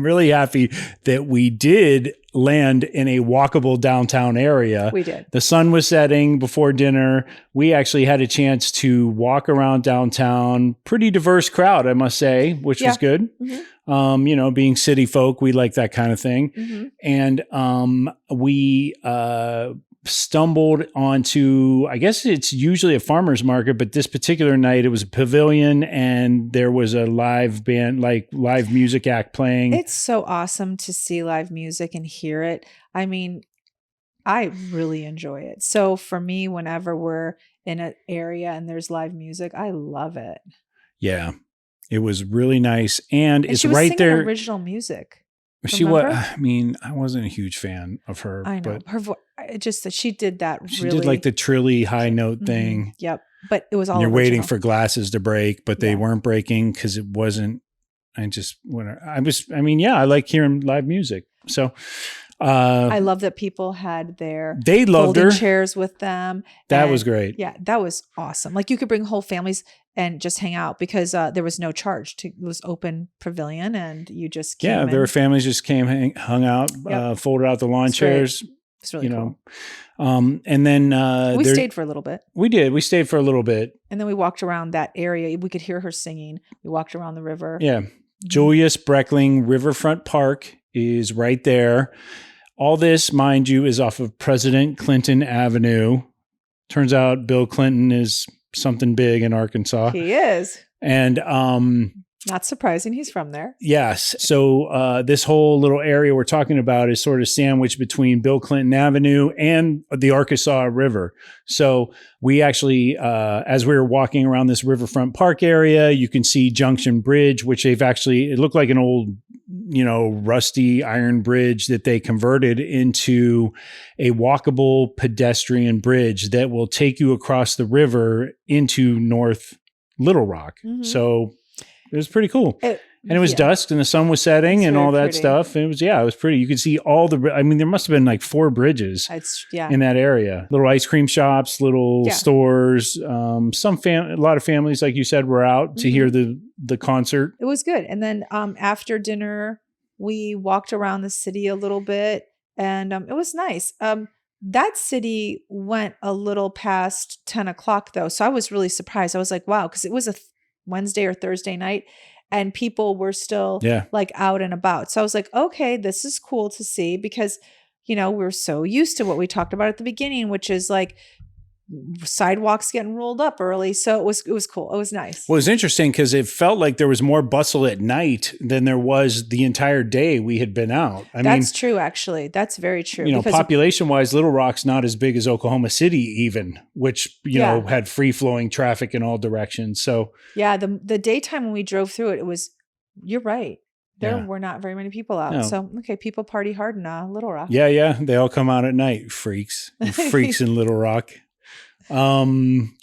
Speaker 1: really happy that we did land in a walkable downtown area.
Speaker 2: We did.
Speaker 1: The sun was setting before dinner. We actually had a chance to walk around downtown. Pretty diverse crowd, I must say, which was good.
Speaker 2: Mm-hmm.
Speaker 1: Being city folk, we like that kind of thing.
Speaker 2: Mm-hmm.
Speaker 1: And we stumbled onto, I guess it's usually a farmer's market, but this particular night it was a pavilion and there was a live band, like live music act playing.
Speaker 2: It's so awesome to see live music and hear it. I mean, I really enjoy it. So for me, whenever we're in an area and there's live music, I love it.
Speaker 1: Yeah, it was really nice. And it's
Speaker 2: she was
Speaker 1: right
Speaker 2: singing
Speaker 1: there.
Speaker 2: Original music.
Speaker 1: She was,
Speaker 2: Remember?
Speaker 1: I mean, I wasn't a huge fan of her.
Speaker 2: I know
Speaker 1: but
Speaker 2: her voice. Just that she did that.
Speaker 1: she
Speaker 2: really,
Speaker 1: did like the trilly high note
Speaker 2: Mhm.
Speaker 1: thing.
Speaker 2: Yep, but it was all.
Speaker 1: And you're waiting
Speaker 2: original.
Speaker 1: for glasses to break, but they
Speaker 2: Yeah.
Speaker 1: weren't breaking because it wasn't. I like hearing live music. So
Speaker 2: I love that people had their
Speaker 1: they loved
Speaker 2: folding
Speaker 1: her.
Speaker 2: chairs with them.
Speaker 1: That
Speaker 2: and
Speaker 1: was great.
Speaker 2: Yeah, that was awesome. Like you could bring whole families and just hang out because there was no charge. It was open pavilion and you just came
Speaker 1: Yeah, there were families just came, hung out,
Speaker 2: Yep.
Speaker 1: folded out the lawn
Speaker 2: It's great.
Speaker 1: chairs.
Speaker 2: It's really cool.
Speaker 1: And then
Speaker 2: We stayed for a little bit.
Speaker 1: We did. We stayed for a little bit.
Speaker 2: And then we walked around that area. We could hear her singing. We walked around the river.
Speaker 1: Yeah.
Speaker 2: Mhm.
Speaker 1: Julius Breckling Riverfront Park is right there. All this, mind you, is off of President Clinton Avenue. Turns out Bill Clinton is something big in Arkansas.
Speaker 2: He is.
Speaker 1: And
Speaker 2: Not surprising. He's from there.
Speaker 1: yes. So this whole little area we're talking about is sort of sandwiched between Bill Clinton Avenue and the Arkansas River. So we actually, as we were walking around this riverfront park area, you can see Junction Bridge, which it looked like an old, rusty iron bridge that they converted into a walkable pedestrian bridge that will take you across the river into North Little Rock.
Speaker 2: Mhm.
Speaker 1: So it was pretty cool. And it was
Speaker 2: yeah.
Speaker 1: dusk and the sun was setting
Speaker 2: It's
Speaker 1: and
Speaker 2: very
Speaker 1: all that
Speaker 2: pretty.
Speaker 1: stuff. It was pretty. You could see all there must have been like 4 bridges
Speaker 2: Yeah.
Speaker 1: in that area. Little ice cream shops, little
Speaker 2: Yeah.
Speaker 1: stores. A lot of families, like you said, were out to hear the concert.
Speaker 2: It was good. And then after dinner, we walked around the city a little bit and it was nice. That city went a little past 10 o'clock though. So I was really surprised. I was like, wow, because it was a Wednesday or Thursday night and people were still like out and about. So I was like, okay, this is cool to see because, we're so used to what we talked about at the beginning, which is like sidewalks getting rolled up early. So it was cool. It was nice.
Speaker 1: Well, it was interesting because it felt like there was more bustle at night than there was the entire day we had been out.
Speaker 2: That's true, actually. That's very true.
Speaker 1: Population-wise, Little Rock's not as big as Oklahoma City even, which, had free-flowing traffic in all directions. So
Speaker 2: yeah, the daytime when we drove through it, you're right. There were not very many people out.
Speaker 1: No.
Speaker 2: So, okay, people party hard in Little Rock.
Speaker 1: Yeah. They all come out at night, freaks. Freaks in Little Rock. So then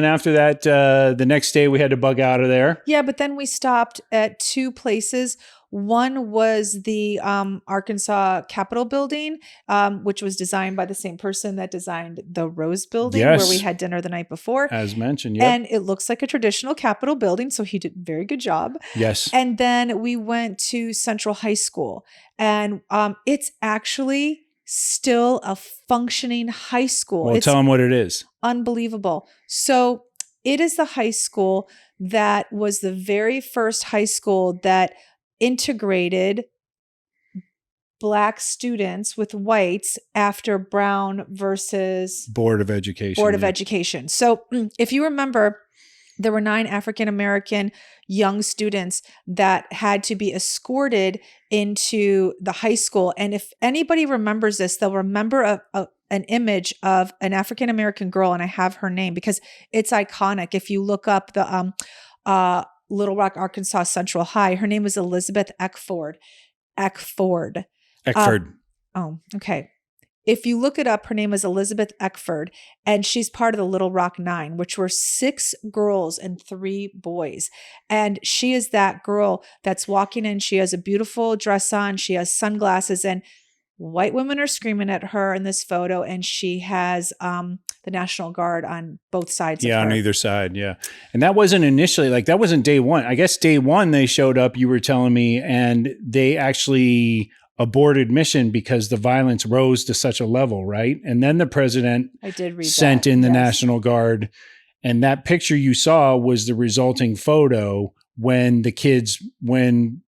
Speaker 1: after that, the next day we had to bug out of there.
Speaker 2: Yeah, but then we stopped at 2 places. One was the Arkansas Capitol building, which was designed by the same person that designed the Rose building where we had dinner the night before.
Speaker 1: As mentioned,
Speaker 2: And it looks like a traditional Capitol building, so he did a very good job.
Speaker 1: Yes.
Speaker 2: And then we went to Central High School, and it's actually still a functioning high school.
Speaker 1: Well, tell them what it is.
Speaker 2: Unbelievable. So it is the high school that was the very first high school that integrated Black students with whites after Brown versus
Speaker 1: Board of Education.
Speaker 2: Board of Education. So if you remember, there were 9 African-American young students that had to be escorted into the high school. And if anybody remembers this, they'll remember an image of an African-American girl, and I have her name because it's iconic. If you look up the Little Rock, Arkansas Central High, her name was Elizabeth Eckford. Eckford. Oh, okay. If you look it up, her name is Elizabeth Eckford, and she's part of the Little Rock 9, which were 6 girls and 3 boys. And she is that girl that's walking in. She has a beautiful dress on. She has sunglasses, and white women are screaming at her in this photo. And she has the National Guard on both sides of her.
Speaker 1: On either side. Yeah. And that wasn't initially, that wasn't day one. I guess day one they showed up, you were telling me, and they actually aborted mission because the violence rose to such a level, right? And then the president sent in the National Guard, and that picture you saw was the resulting photo when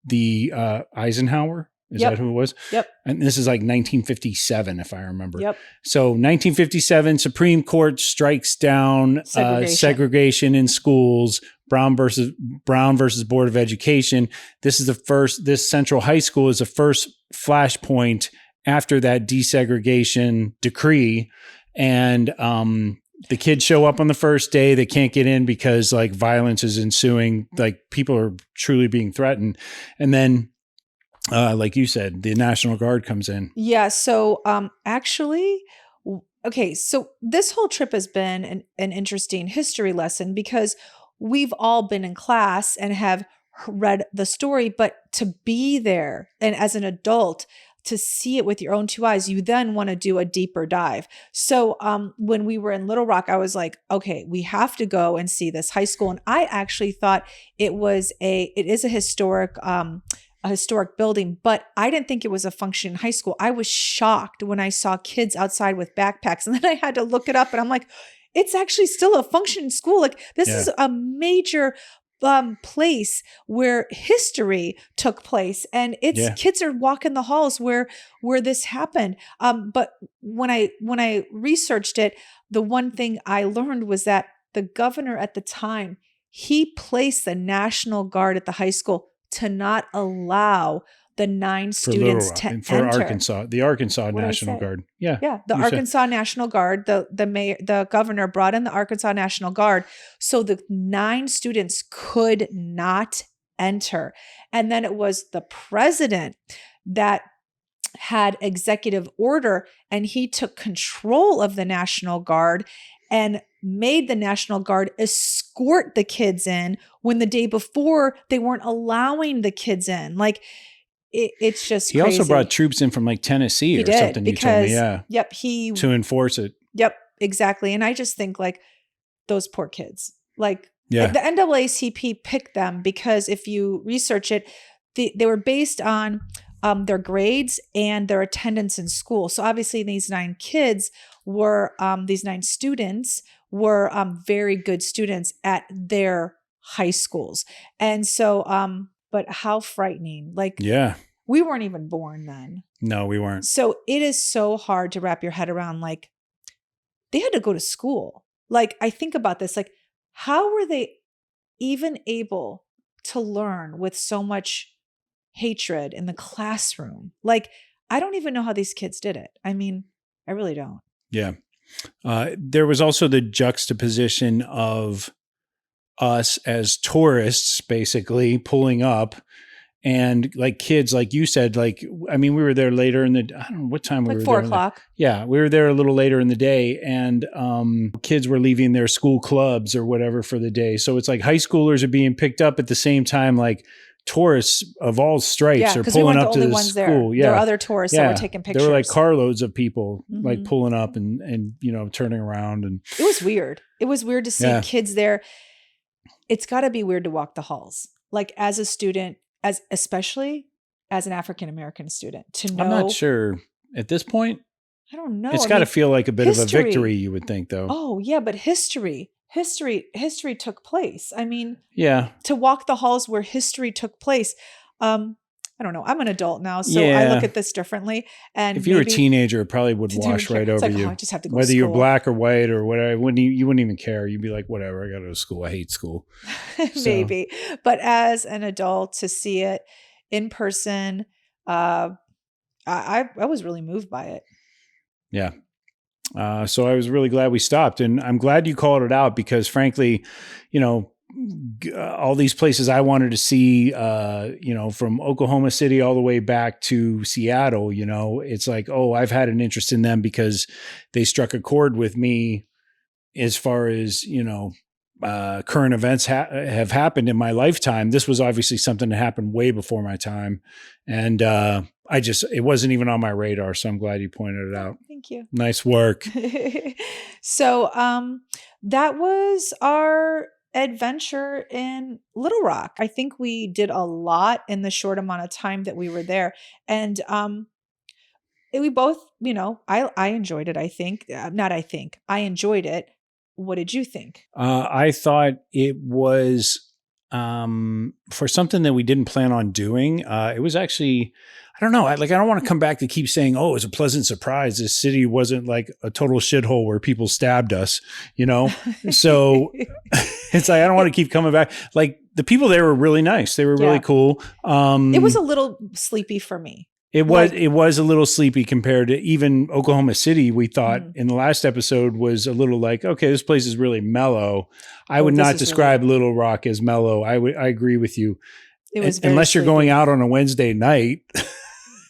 Speaker 1: the Eisenhower, is
Speaker 2: Yep.
Speaker 1: that who it was?
Speaker 2: Yep.
Speaker 1: And this is like 1957, if I remember.
Speaker 2: Yep.
Speaker 1: So 1957, Supreme Court strikes down segregation in schools. Brown versus Board of Education. This Central High School is the first flashpoint after that desegregation decree. And the kids show up on the first day. They can't get in because like violence is ensuing. Like people are truly being threatened. And then like you said, the National Guard comes in.
Speaker 2: Yeah. So actually, okay. So this whole trip has been an interesting history lesson because we've all been in class and have read the story, but to be there and as an adult, to see it with your own two eyes, you then want to do a deeper dive. So when we were in Little Rock, I was like, okay, we have to go and see this high school. And I actually thought it is a historic building, but I didn't think it was a functioning high school. I was shocked when I saw kids outside with backpacks, and then I had to look it up and I'm like, it's actually still a functioning school. Like this is a major place where history took place, and kids are walking the halls where this happened. But when I researched it, the one thing I learned was that the governor at the time, he placed the National Guard at the high school to not allow the 9 students to enter.
Speaker 1: Arkansas, the Arkansas National Guard. Yeah.
Speaker 2: Yeah. The Arkansas National Guard, the governor brought in the Arkansas National Guard. So the 9 students could not enter. And then it was the president that had executive order, and he took control of the National Guard and made the National Guard escort the kids in when the day before they weren't allowing the kids in. Like, it's just
Speaker 1: he
Speaker 2: crazy.
Speaker 1: Also brought troops in from like Tennessee or something. You told me, yeah.
Speaker 2: Yep.
Speaker 1: To enforce it.
Speaker 2: Yep, exactly. And I just think like those poor kids, like the NAACP picked them because if you research it, they were based on their grades and their attendance in school. So obviously these 9 students were very good students at their high schools. And so, but how frightening. Like, we weren't even born then.
Speaker 1: No, we weren't.
Speaker 2: So it is so hard to wrap your head around. Like, they had to go to school. Like, I think about this, like, how were they even able to learn with so much hatred in the classroom? Like, I don't even know how these kids did it. I mean, I really don't.
Speaker 1: Yeah. There was also the juxtaposition of us as tourists, basically pulling up, and like kids, like you said, like, I mean, we were there later in the, I don't know what time we were there.
Speaker 2: 4 o'clock.
Speaker 1: Yeah. We were there a little later in the day, and kids were leaving their school clubs or whatever for the day. So it's like high schoolers are being picked up at the same time, like tourists of all stripes are pulling up to the school.
Speaker 2: There were other tourists that were taking pictures.
Speaker 1: There were like carloads of people like pulling up and turning around, and
Speaker 2: it was weird. It was weird to see kids there. It's got to be weird to walk the halls, like as a student, especially as an African-American student, to know.
Speaker 1: I'm not sure at this point.
Speaker 2: I don't know.
Speaker 1: It's got to feel like a bit of a victory, you would think, though.
Speaker 2: Oh yeah, but history took place. I mean,
Speaker 1: yeah,
Speaker 2: to walk the halls where history took place. I don't know. I'm an adult now, so I look at this differently. And
Speaker 1: if you were a teenager, it probably would wash right over you.
Speaker 2: I just have to go
Speaker 1: whether
Speaker 2: to
Speaker 1: you're black or white or whatever. You wouldn't even care. You'd be like, whatever. I got to go to school. I hate school.
Speaker 2: Maybe, but as an adult, to see it in person, I was really moved by it.
Speaker 1: Yeah. So I was really glad we stopped, and I'm glad you called it out because, frankly, all these places I wanted to see, from Oklahoma City all the way back to Seattle, it's like, oh, I've had an interest in them because they struck a chord with me as far as, current events have happened in my lifetime. This was obviously something that happened way before my time. And it wasn't even on my radar. So I'm glad you pointed it out.
Speaker 2: Thank you.
Speaker 1: Nice work.
Speaker 2: So that was our adventure in Little Rock. I think we did a lot in the short amount of time that we were there. And we both, I enjoyed it, I think. I enjoyed it. What did you think?
Speaker 1: I thought it was for something that we didn't plan on doing. It was actually, I don't know. I don't want to come back to keep saying, oh, it was a pleasant surprise. This city wasn't like a total shithole where people stabbed us, So it's like, I don't want to keep coming back. Like the people there were really nice. They were really cool.
Speaker 2: It was a little sleepy for me.
Speaker 1: It was a little sleepy compared to even Oklahoma City. We thought in the last episode was a little like, okay, this place is really mellow. I would not describe Little Rock as mellow. I agree with you.
Speaker 2: It was
Speaker 1: unless you're going out on a Wednesday night,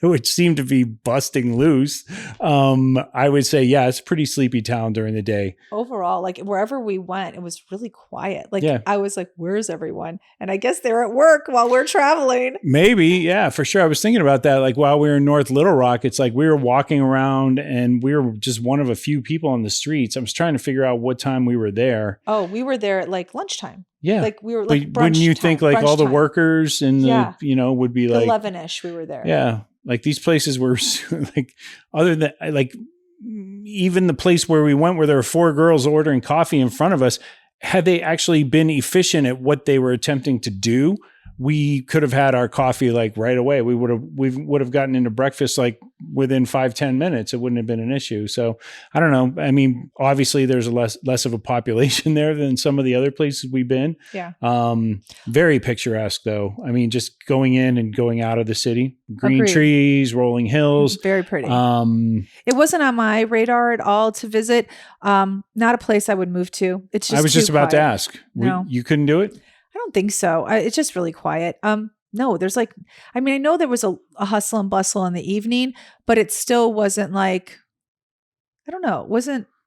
Speaker 1: which seemed to be busting loose. I would say, yeah, it's a pretty sleepy town during the day.
Speaker 2: Overall, like wherever we went, it was really quiet. Like I was like, where's everyone? And I guess they're at work while we're traveling.
Speaker 1: Maybe. Yeah, for sure. I was thinking about that. Like while we were in North Little Rock, it's like we were walking around and we were just one of a few people on the streets. I was trying to figure out what time we were there.
Speaker 2: Oh, we were there at like lunchtime.
Speaker 1: Yeah.
Speaker 2: Like we were like brunch
Speaker 1: wouldn't you
Speaker 2: time,
Speaker 1: think like all the
Speaker 2: time.
Speaker 1: workers and would be like
Speaker 2: 11-ish we were there.
Speaker 1: Yeah. Like these places were like, other than like even the place where we went where there were 4 girls ordering coffee in front of us, had they actually been efficient at what they were attempting to do, we could have had our coffee like right away. We would have gotten into breakfast like within 5-10 minutes. It wouldn't have been an issue. So I don't know. I mean, obviously there's a less of a population there than some of the other places we've been.
Speaker 2: Yeah.
Speaker 1: Very picturesque though. I mean, just going in and going out of the city, green trees, rolling hills.
Speaker 2: Very pretty. It wasn't on my radar at all to visit. Not a place I would move to. It's just
Speaker 1: I was just about to ask.
Speaker 2: No.
Speaker 1: You couldn't do it?
Speaker 2: I don't think so. It's just really quiet. No, there's like, I mean, I know there was a hustle and bustle in the evening, but it still wasn't like, I don't know.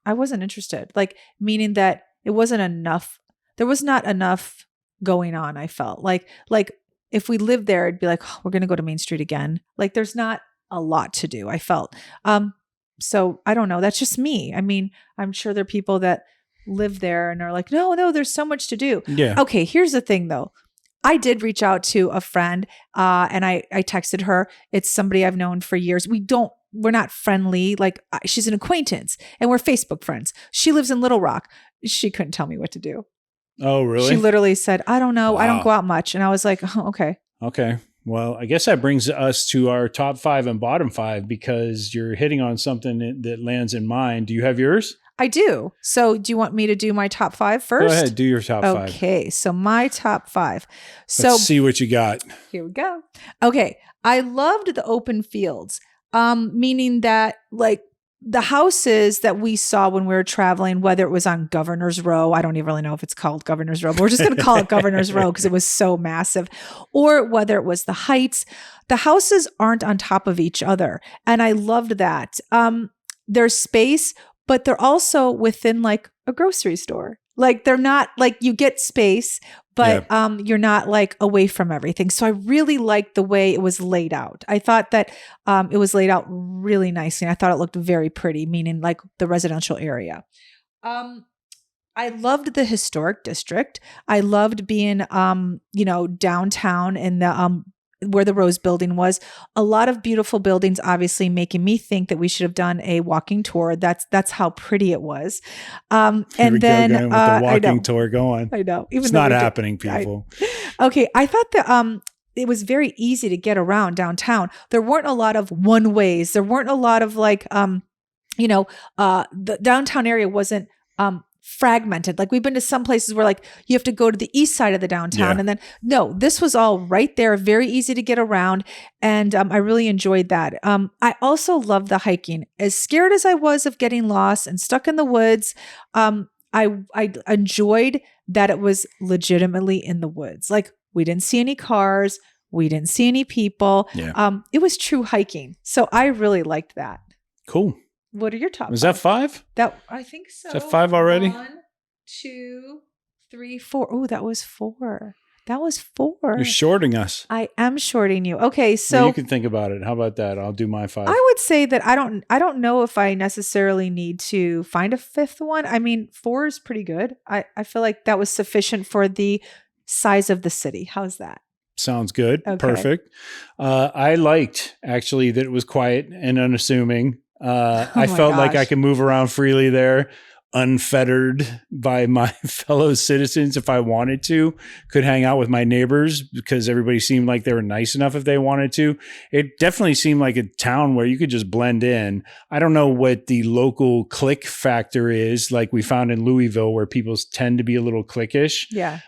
Speaker 2: I wasn't interested. Like, meaning that it wasn't enough. There was not enough going on. I felt like if we lived there, it'd be like, oh, we're going to go to Main Street again. Like there's not a lot to do. I felt, so I don't know. That's just me. I mean, I'm sure there are people that live there and are like, no, there's so much to do.
Speaker 1: Yeah.
Speaker 2: Okay. Here's the thing though. I did reach out to a friend, and I texted her. It's somebody I've known for years. We're not friendly. Like she's an acquaintance and we're Facebook friends. She lives in Little Rock. She couldn't tell me what to do.
Speaker 1: Oh, really?
Speaker 2: She literally said, I don't know. Wow. I don't go out much. And I was like, oh, okay.
Speaker 1: Okay. Well, I guess that brings us to our top 5 and bottom 5 because you're hitting on something that lands in mind. Do you have yours?
Speaker 2: I do. So do you want me to do my top 5 first?
Speaker 1: Go ahead. Do your top 5.
Speaker 2: Okay. So my top 5. So
Speaker 1: let's see what you got.
Speaker 2: Here we go. Okay. I loved the open fields, meaning that like the houses that we saw when we were traveling, whether it was on Governor's Row, I don't even really know if it's called Governor's Row, but we're just going to call it Governor's Row because it was so massive, or whether it was the Heights, the houses aren't on top of each other. And I loved that. There's space, but they're also within like a grocery store. Like they're not like you get space, but you're not like away from everything. So I really liked the way it was laid out. I thought that it was laid out really nicely. And I thought it looked very pretty, meaning like the residential area. I loved the historic district. I loved being, downtown in the where the Rose Building was. A lot of beautiful buildings, obviously making me think that we should have done a walking tour. That's how pretty it was. And then
Speaker 1: with the walking tour going.
Speaker 2: I know.
Speaker 1: It's not happening, people.
Speaker 2: Okay. I thought that it was very easy to get around downtown. There weren't a lot of one ways. There weren't a lot of like, the downtown area wasn't fragmented. Like we've been to some places where like you have to go to the east side of the downtown and then no, this was all right there, very easy to get around. And I really enjoyed that. I also loved the hiking. As scared as I was of getting lost and stuck in the woods, I enjoyed that it was legitimately in the woods. Like we didn't see any cars. We didn't see any people.
Speaker 1: Yeah.
Speaker 2: It was true hiking. So I really liked that.
Speaker 1: Cool.
Speaker 2: What are your top?
Speaker 1: Was that 5?
Speaker 2: That I think so.
Speaker 1: Is that 5 already?
Speaker 2: 1, 2, 3, 4. Oh, that was 4. That was 4.
Speaker 1: You're shorting us.
Speaker 2: I am shorting you. Okay, so
Speaker 1: well, you can think about it. How about that? I'll do my 5.
Speaker 2: I would say that I don't know if I necessarily need to find a 5th one. I mean, 4 is pretty good. I feel like that was sufficient for the size of the city. How's that?
Speaker 1: Sounds good.
Speaker 2: Okay.
Speaker 1: Perfect. I liked actually that it was quiet and unassuming. I felt like I could move around freely there. unfettered by my fellow citizens if I wanted to, could hang out with my neighbors because everybody seemed like they were nice enough if they wanted to. It definitely seemed like a town where you could just blend in. I don't know what the local clique factor is, like we found in Louisville, where people tend to be a little cliquish.
Speaker 2: Yeah.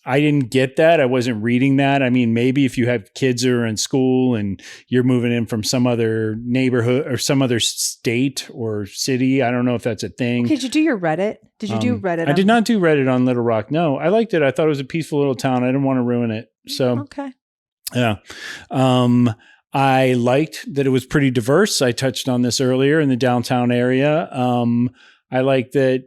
Speaker 1: I didn't get that. I wasn't reading that. I mean, maybe if you have kids that are in school and you're moving in from some other neighborhood or some other state or city, I don't know if that's a thing.
Speaker 2: Okay, did you do your Reddit? Did you do Reddit?
Speaker 1: I did not do Reddit on Little Rock. No, I liked it. I thought it was a peaceful little town. I didn't want to ruin it. So,
Speaker 2: okay.
Speaker 1: Yeah. I liked that it was pretty diverse. I touched on this earlier in the downtown area. I like that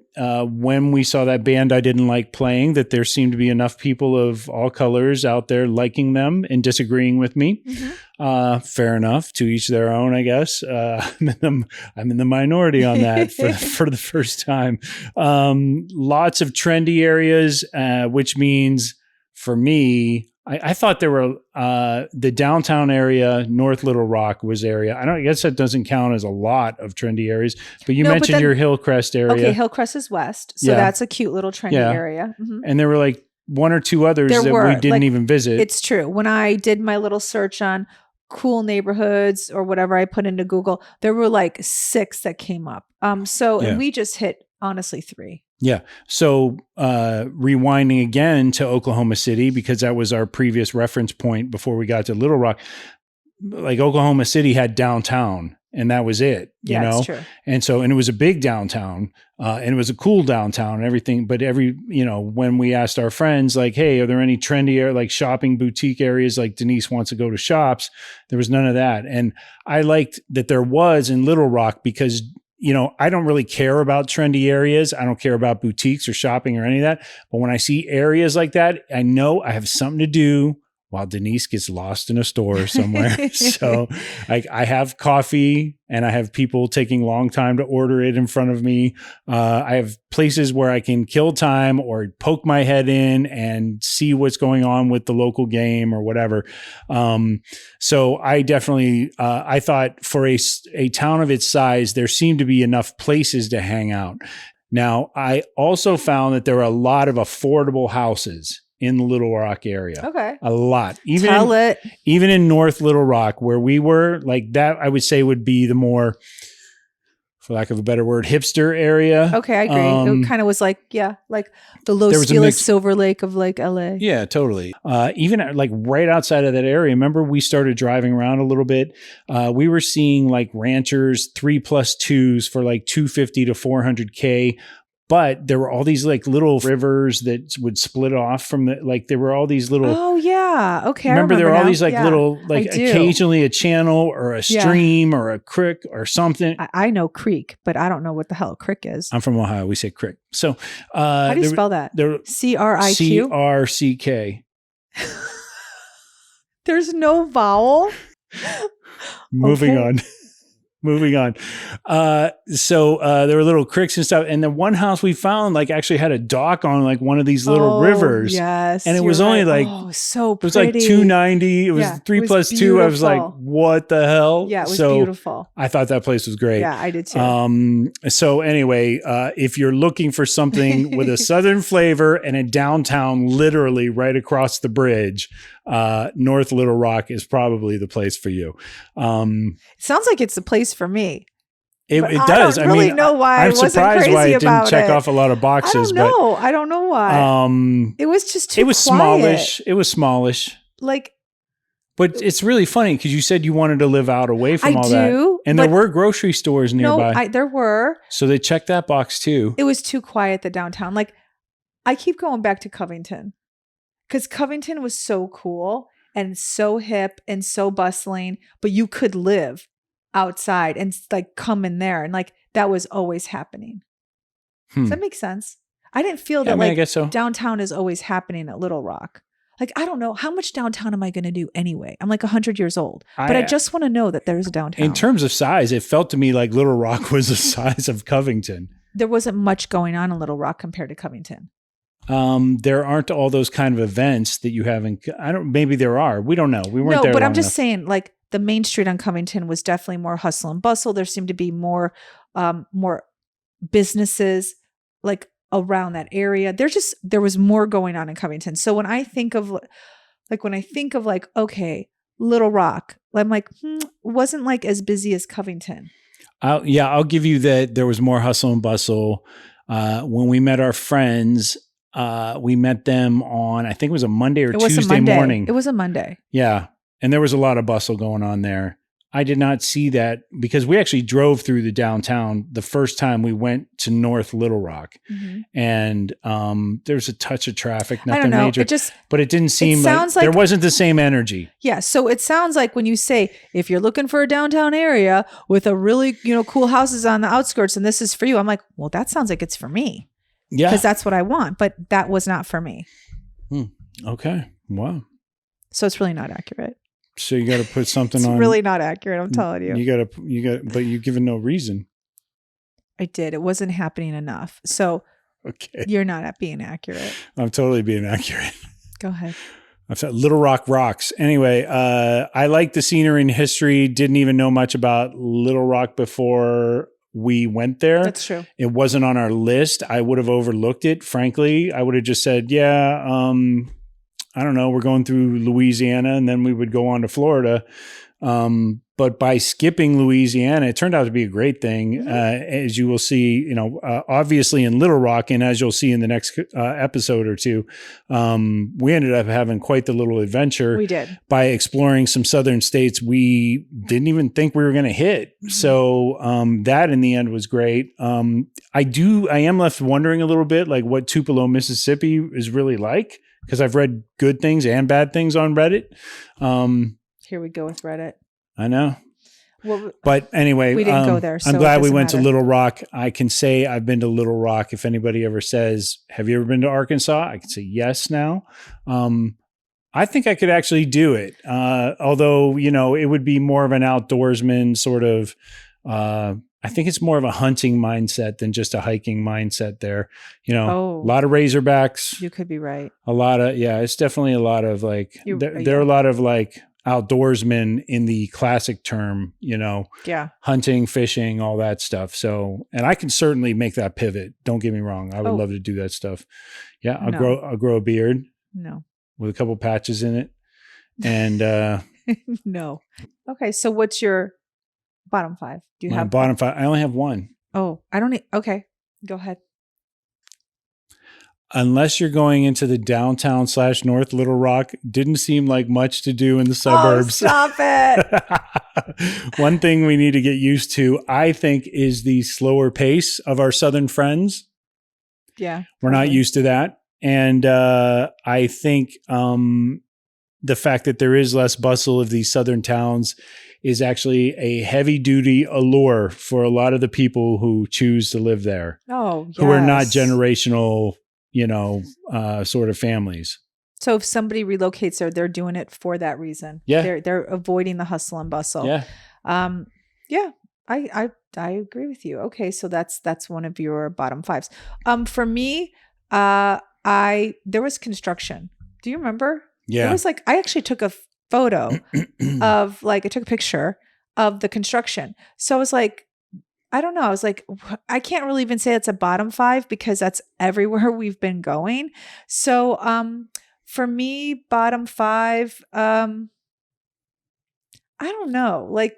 Speaker 1: when we saw that band I didn't like playing, that there seemed to be enough people of all colors out there liking them and disagreeing with me. Mm-hmm. Fair enough, to each their own, I guess. I'm in the minority on that for the first time. Lots of trendy areas, which means for me, I thought there were the downtown area, North Little Rock was area. I guess that doesn't count as a lot of trendy areas, but you mentioned your Hillcrest area.
Speaker 2: Okay, Hillcrest is west, so that's a cute little trendy area. Mm-hmm.
Speaker 1: And there were like one or two others that we didn't even visit. It's
Speaker 2: true. When I did my little search on cool neighborhoods or whatever I put into Google, there were like 6 that came up. And we just hit honestly 3.
Speaker 1: Yeah. So rewinding again to Oklahoma City, because that was our previous reference point before we got to Little Rock, like Oklahoma City had downtown and that was it, you know?
Speaker 2: That's true.
Speaker 1: And it was a big downtown and it was a cool downtown and everything. But when we asked our friends, like, hey, are there any trendy like shopping boutique areas like Denise wants to go to shops? There was none of that. And I liked that there was in Little Rock because I don't really care about trendy areas. I don't care about boutiques or shopping or any of that. But when I see areas like that, I know I have something to do while Denise gets lost in a store somewhere. So I have coffee and I have people taking long time to order it in front of me. I have places where I can kill time or poke my head in and see what's going on with the local game or whatever. So I definitely, I thought for a town of its size, there seemed to be enough places to hang out. Now, I also found that there were a lot of affordable houses in the Little Rock area.
Speaker 2: Okay.
Speaker 1: A lot. Even in North Little Rock, where we were, like that, I would say would be the more, for lack of a better word, hipster area.
Speaker 2: Okay, I agree. It kind of was like the Los Feliz Silver Lake of like LA.
Speaker 1: Yeah, totally. Even like right outside of that area, remember we started driving around a little bit. We were seeing like ranchers 3+2s for like $250 to $400K. But there were all these like little rivers that would split off from there were all these little.
Speaker 2: Oh yeah. Okay.
Speaker 1: Remember there were all these like little, like occasionally a channel or a stream or a creek or something.
Speaker 2: I know creek, but I don't know what the hell a creek is.
Speaker 1: I'm from Ohio. We say creek. So
Speaker 2: how do you spell that? CRIQ?
Speaker 1: CRCK.
Speaker 2: There's no vowel.
Speaker 1: Moving on. So there were little creeks and stuff. And the one house we found like actually had a dock on like one of these little rivers.
Speaker 2: Yes.
Speaker 1: And it was only like,
Speaker 2: so pretty.
Speaker 1: It was like $290. It was 3+2. I was like, what the hell?
Speaker 2: Yeah, it was beautiful.
Speaker 1: I thought that place was great.
Speaker 2: Yeah, I did too.
Speaker 1: So anyway, if you're looking for something with a Southern flavor and a downtown literally right across the bridge, North Little Rock is probably the place for you.
Speaker 2: Sounds like it's the place for me.
Speaker 1: It does.
Speaker 2: I don't really know why
Speaker 1: I'm surprised why it didn't check off a lot of boxes.
Speaker 2: I don't know why. It was just too quiet.
Speaker 1: Smallish. It was smallish. But it's really funny because you said you wanted to live out away from all that. And there were grocery stores nearby.
Speaker 2: No, there were.
Speaker 1: So they checked that box too.
Speaker 2: It was too quiet, the downtown. Like I keep going back to Covington because Covington was so cool and so hip and so bustling, but you could live outside and like come in there. And like that was always happening. Does that make sense? I didn't feel that I guess so. Downtown is always happening at Little Rock. Like, I don't know, how much downtown am I going to do anyway? I'm like 100 years old, but I just want to know that there's downtown.
Speaker 1: In terms of size, it felt to me like Little Rock was the size of Covington.
Speaker 2: There wasn't much going on in Little Rock compared to Covington.
Speaker 1: There aren't all those kind of events that you have maybe there are. We don't know. We weren't there.
Speaker 2: No, but I'm just saying, like, the main street on Covington was definitely more hustle and bustle. There seemed to be more businesses like around that area. There was more going on in Covington. So when I think of like, okay, Little Rock, I'm like, wasn't like as busy as Covington.
Speaker 1: I'll give you that. There was more hustle and bustle. When we met our friends, we met them on, I think it was a Monday or Tuesday morning.
Speaker 2: It was a Monday.
Speaker 1: Yeah. And there was a lot of bustle going on there. I did not see that because we actually drove through the downtown the first time we went to North Little Rock. Mm-hmm. And there was a touch of traffic, nothing major. But it didn't seem like there wasn't the same energy.
Speaker 2: Yeah. So it sounds like when you say, if you're looking for a downtown area with a really, cool houses on the outskirts and this is for you, I'm like, well, that sounds like it's for me. Yeah. Because that's what I want. But that was not for me.
Speaker 1: Okay. Wow.
Speaker 2: So it's really not accurate.
Speaker 1: So you got to put something on.
Speaker 2: It's really not accurate. I'm telling you.
Speaker 1: You got, but you've given no reason.
Speaker 2: I did. It wasn't happening enough. So
Speaker 1: okay,
Speaker 2: you're not being accurate.
Speaker 1: I'm totally being accurate.
Speaker 2: Go ahead.
Speaker 1: I thought Little Rock rocks. Anyway, I like the scenery and history. Didn't even know much about Little Rock before we went there.
Speaker 2: That's true.
Speaker 1: It wasn't on our list. I would have overlooked it. Frankly, I would have just said, yeah, I don't know, we're going through Louisiana and then we would go on to Florida. But by skipping Louisiana, it turned out to be a great thing. As you will see, obviously in Little Rock, and as you'll see in the next episode or two, we ended up having quite the little adventure. We did. By exploring some southern states we didn't even think we were going to hit. Mm-hmm. So that in the end was great. I am left wondering a little bit like what Tupelo, Mississippi is really like, because I've read good things and bad things on Reddit.
Speaker 2: Here we go with Reddit.
Speaker 1: I know. Well, but anyway,
Speaker 2: we didn't go there. So
Speaker 1: I'm glad we went to Little Rock. I can say I've been to Little Rock. If anybody ever says, have you ever been to Arkansas? I can say yes now. I think I could actually do it. Although, it would be more of an outdoorsman sort of, I think it's more of a hunting mindset than just a hiking mindset there. A lot of razorbacks.
Speaker 2: You could be right.
Speaker 1: It's definitely a lot of like, there are a lot of like outdoorsmen in the classic term, hunting, fishing, all that stuff. So, and I can certainly make that pivot. Don't get me wrong. I would love to do that stuff. Yeah. I'll grow a beard.
Speaker 2: No.
Speaker 1: With a couple patches in it. And,
Speaker 2: no. Okay. So what's your bottom five? Do you have
Speaker 1: bottom five? I only have one.
Speaker 2: Oh, I don't. Okay. Go ahead.
Speaker 1: Unless you're going into the downtown / North Little Rock, didn't seem like much to do in the suburbs.
Speaker 2: Oh, stop it.
Speaker 1: One thing we need to get used to, I think, is the slower pace of our southern friends.
Speaker 2: Yeah.
Speaker 1: We're not used to that. And I think the fact that there is less bustle of these southern towns is actually a heavy duty allure for a lot of the people who choose to live there.
Speaker 2: Oh, yes.
Speaker 1: Who are not generational, sort of families.
Speaker 2: So if somebody relocates there, they're doing it for that reason.
Speaker 1: Yeah.
Speaker 2: They're avoiding the hustle and bustle.
Speaker 1: Yeah.
Speaker 2: I agree with you. Okay. So that's one of your bottom fives. For me, there was construction. Do you remember?
Speaker 1: Yeah.
Speaker 2: It was like, I actually took a photo of I took a picture of the construction. So I was like, I don't know. I was like, I can't really even say it's a bottom five because that's everywhere we've been going. So, for me, bottom five, I don't know.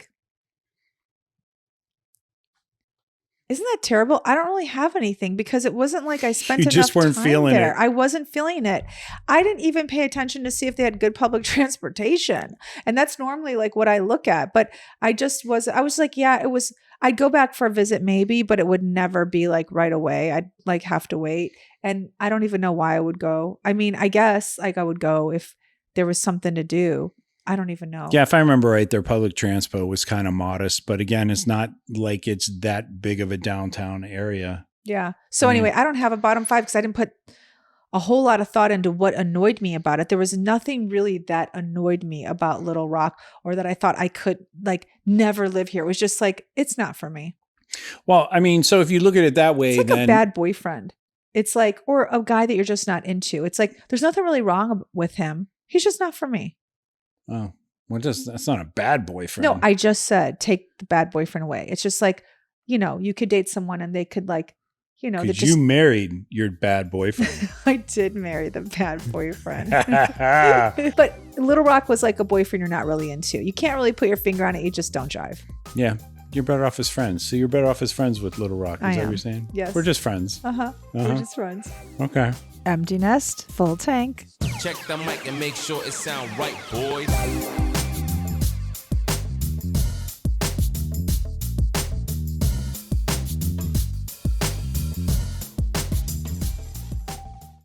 Speaker 2: Isn't that terrible? I don't really have anything because it wasn't like I spent enough time there. You just weren't feeling it. I wasn't feeling it. I didn't even pay attention to see if they had good public transportation. And that's normally like what I look at. But I was like, yeah, it was, I'd go back for a visit maybe, but it would never be like right away. I'd like have to wait. And I don't even know why I would go. I mean, I guess like I would go if there was something to do. I don't even know.
Speaker 1: Yeah, if I remember right, their public transpo was kind of modest, but again, it's not like it's that big of a downtown area.
Speaker 2: Yeah. So anyway, I don't have a bottom five because I didn't put a whole lot of thought into what annoyed me about it. There was nothing really that annoyed me about Little Rock or that I thought I could like never live here. It was just like, it's not for me.
Speaker 1: Well, I mean, so if you look at it that way,
Speaker 2: it's like a bad boyfriend. It's like, or a guy that you're just not into. It's like, there's nothing really wrong with him. He's just not for me.
Speaker 1: Oh, well, that's not a bad boyfriend.
Speaker 2: No, I just said take the bad boyfriend away. It's just like you could date someone and they could like,
Speaker 1: Because you married your bad boyfriend.
Speaker 2: I did marry the bad boyfriend. But Little Rock was like a boyfriend you're not really into. You can't really put your finger on it. You just don't jive.
Speaker 1: Yeah. You're better off as friends. So you're better off as friends with Little Rock. Is that what you're saying?
Speaker 2: Yes.
Speaker 1: We're just friends.
Speaker 2: We're just friends.
Speaker 1: Okay.
Speaker 2: Empty nest, full tank.
Speaker 3: Check the mic and make sure it sound right, boys.